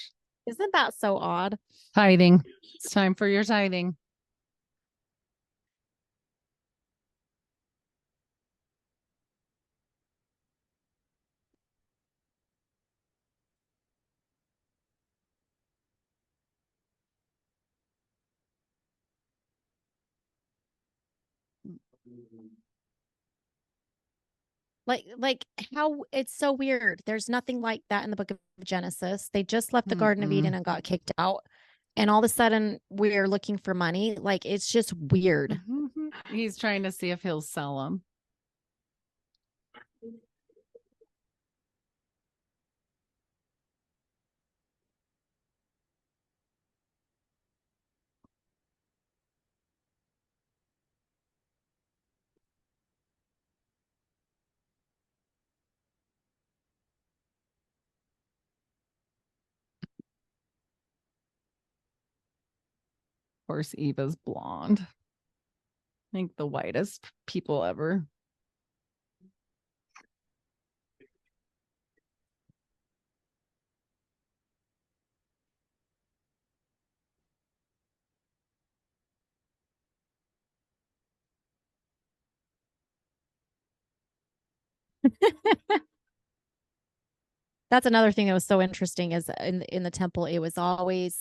Isn't that so odd? Tithing. It's time for your tithing. Like how it's so weird. There's nothing like that in the book of Genesis. They just left the Garden of Eden and got kicked out. And all of a sudden we're looking for money. Like, it's just weird. He's trying to see if he'll sell them. Of course, Eva's blonde. I think the whitest people ever. That's another thing that was so interesting is in the temple, it was always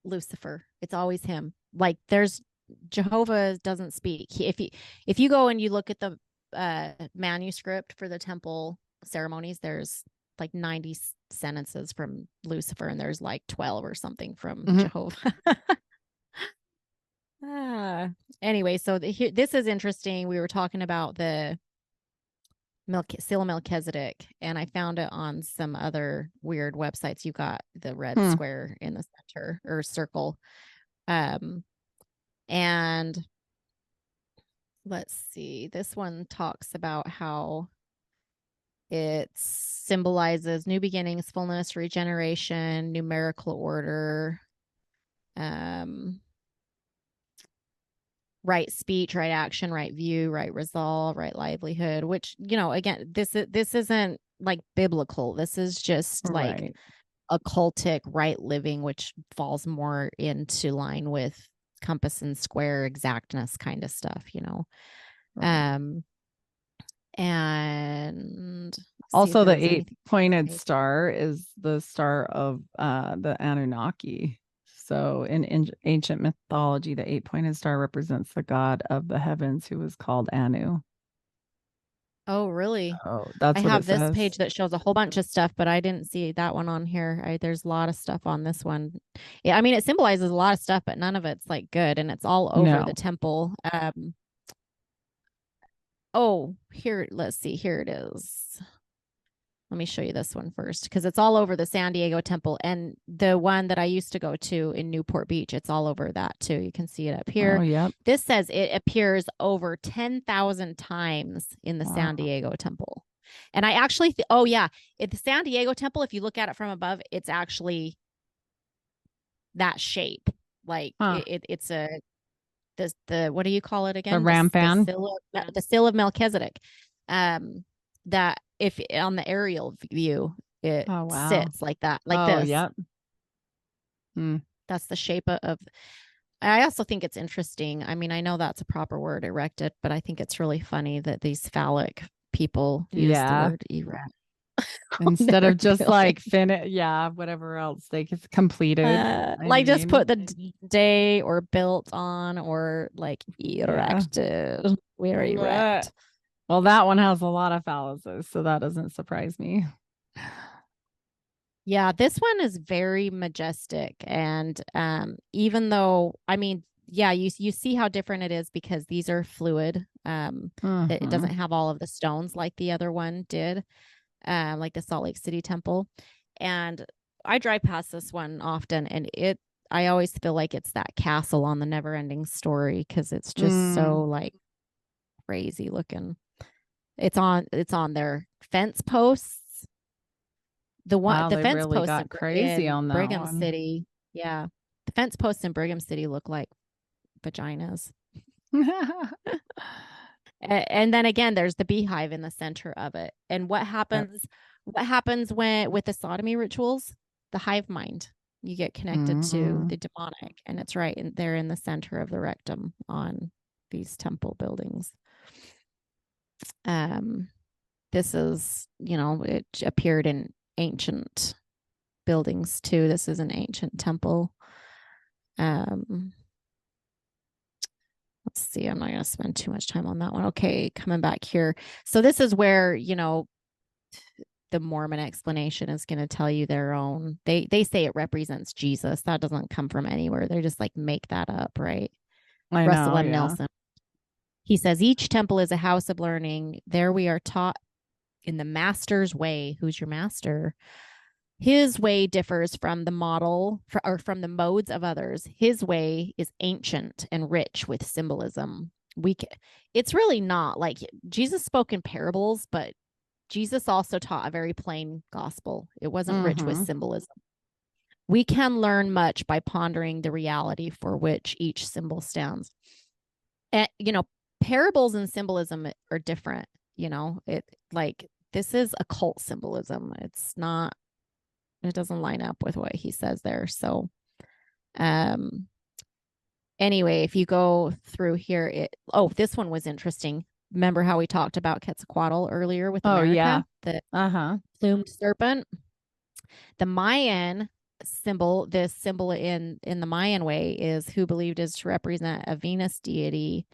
Lucifer. It's always him. Like, there's Jehovah doesn't speak. If you go and you look at the manuscript for the temple ceremonies, there's like 90 sentences from Lucifer, and there's like 12 or something from Jehovah. Anyway, so this is interesting. We were talking about the Seal of Melchizedek, and I found it on some other weird websites. You got the red square in the center or circle. And let's see, this one talks about how it symbolizes new beginnings, fullness, regeneration, numerical order, right speech, right action, right view, right resolve, right livelihood, which, you know, again, this isn't like biblical. This is just like occultic right living, which falls more into line with compass and square exactness kind of stuff, you know. And also the 8-pointed star is the star of the Anunnaki. So in ancient mythology, the 8-pointed star represents the god of the heavens, who was called Anu. Oh, really? Oh, that's I what have it this says. page that shows a whole bunch of stuff, but I didn't see that one on here. There's a lot of stuff on this one. Yeah, I mean, it symbolizes a lot of stuff, but none of it's like good, and it's all over the No. temple. Oh, here, let's see. Here it is. Let me show you this one first because it's all over the San Diego temple, and the one that I used to go to in Newport Beach, it's all over that too. You can see it up here. Oh, yep. This says it appears over 10,000 times in the San Wow. Diego temple. And I actually, oh yeah, at the San Diego temple, if you look at it from above, it's actually that shape. Like Huh. it's the what do you call it again? The rampan. The seal of Melchizedek. That if on the aerial view, it sits like that, like this. Yep. That's the shape of. I also think it's interesting. I mean, I know that's a proper word, erected, but I think it's really funny that these phallic people use the word erect instead of just like whatever else they get completed. Just put the day or built on or like erected. We're erect. Well, that one has a lot of phalluses, so that doesn't surprise me. Yeah, this one is very majestic. And even though, I mean, yeah, you see how different it is because these are fluid. It doesn't have all of the stones like the other one did, like the Salt Lake City temple. And I drive past this one often, and I always feel like it's that castle on the Never Ending Story because it's just so like crazy looking. It's on their fence posts. The fence really posts got crazy on that Brigham one. City. Yeah. The fence posts in Brigham City look like vaginas. And then again, there's the beehive in the center of it. And what happens when with the sodomy rituals? The hive mind. You get connected to the demonic, and it's right there in the center of the rectum on these temple buildings. This is, it appeared in ancient buildings too. This is an ancient temple. Let's see. I'm not going to spend too much time on that one. Okay, coming back here. So this is where, the Mormon explanation is going to tell you their own. They say it represents Jesus. That doesn't come from anywhere. They just like make that up, right? Russell M. Nelson. He says each temple is a house of learning. There we are taught in the master's way. Who's your master? His way differs from the model or from the modes of others. His way is ancient and rich with symbolism. It's really not like Jesus spoke in parables, but Jesus also taught a very plain gospel. It wasn't rich with symbolism. We can learn much by pondering the reality for which each symbol stands. And, parables and symbolism are different. This is occult symbolism. It doesn't line up with what he says there. So, anyway, if you go through here, this one was interesting. Remember how we talked about Quetzalcoatl earlier with America? The plumed serpent. The Mayan symbol, this symbol in the Mayan way is who believed is to represent a Venus deity.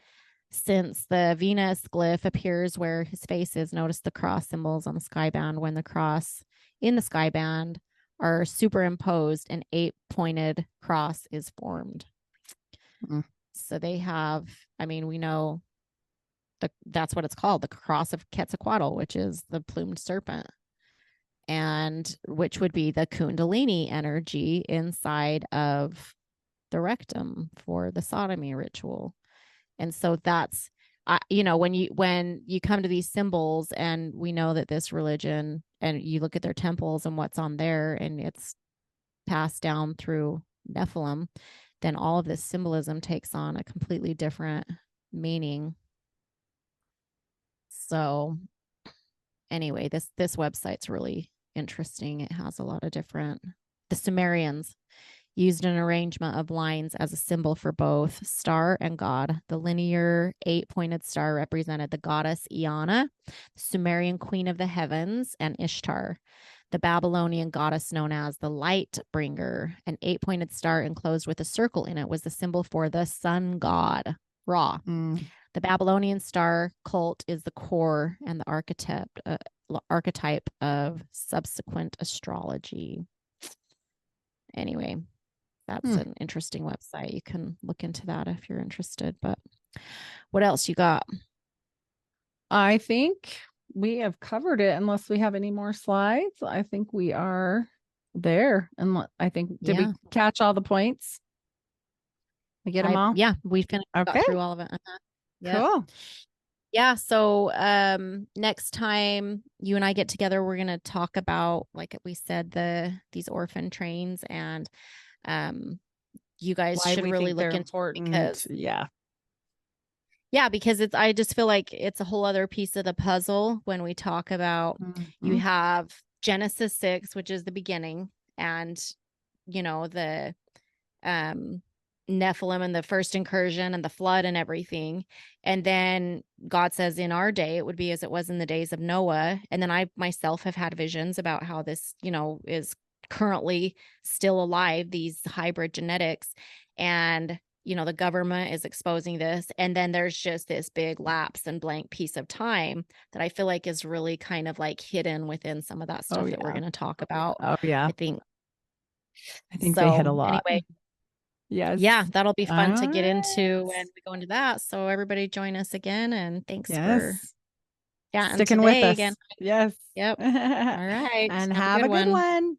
Since the Venus glyph appears where his face is, notice the cross symbols on the skyband. When the cross in the skyband are superimposed, an 8-pointed cross is formed. So they have, we know that's what it's called, the cross of Quetzalcoatl, which is the plumed serpent, and which would be the Kundalini energy inside of the rectum for the sodomy ritual. And so that's, when you come to these symbols, and we know that this religion, and you look at their temples and what's on there, and it's passed down through Nephilim, then all of this symbolism takes on a completely different meaning. So anyway, this website's really interesting. It has a lot of different. The Sumerians used an arrangement of lines as a symbol for both star and god. The linear 8-pointed star represented the goddess Iana, the Sumerian queen of the heavens, and Ishtar, the Babylonian goddess known as the light bringer. An 8-pointed star enclosed with a circle in it was the symbol for the sun god, Ra. The Babylonian star cult is the core and the archetype of subsequent astrology. Anyway, that's an interesting website. You can look into that if you're interested. But what else you got? I think we have covered it unless we have any more slides. I think we are there. And I think, did we catch all the points? We get them all? Yeah, we finished got through all of it. Yep. Cool. Yeah. So next time you and I get together, we're going to talk about, like we said, these orphan trains, and you guys should really look into it because because I just feel like it's a whole other piece of the puzzle when we talk about you have Genesis 6, which is the beginning, and the Nephilim and the first incursion and the flood and everything. And then God says in our day, it would be as it was in the days of Noah. And then I myself have had visions about how this, is currently still alive, these hybrid genetics. And, the government is exposing this. And then there's just this big lapse and blank piece of time that I feel like is really kind of like hidden within some of that stuff that we're going to talk about. Oh, yeah. I think so, they hit a lot. Anyway. Yes. Yeah, that'll be fun to get into when we go into that. So everybody join us again, and thanks for sticking with us again. Yes. Yep. All right. And have a good one.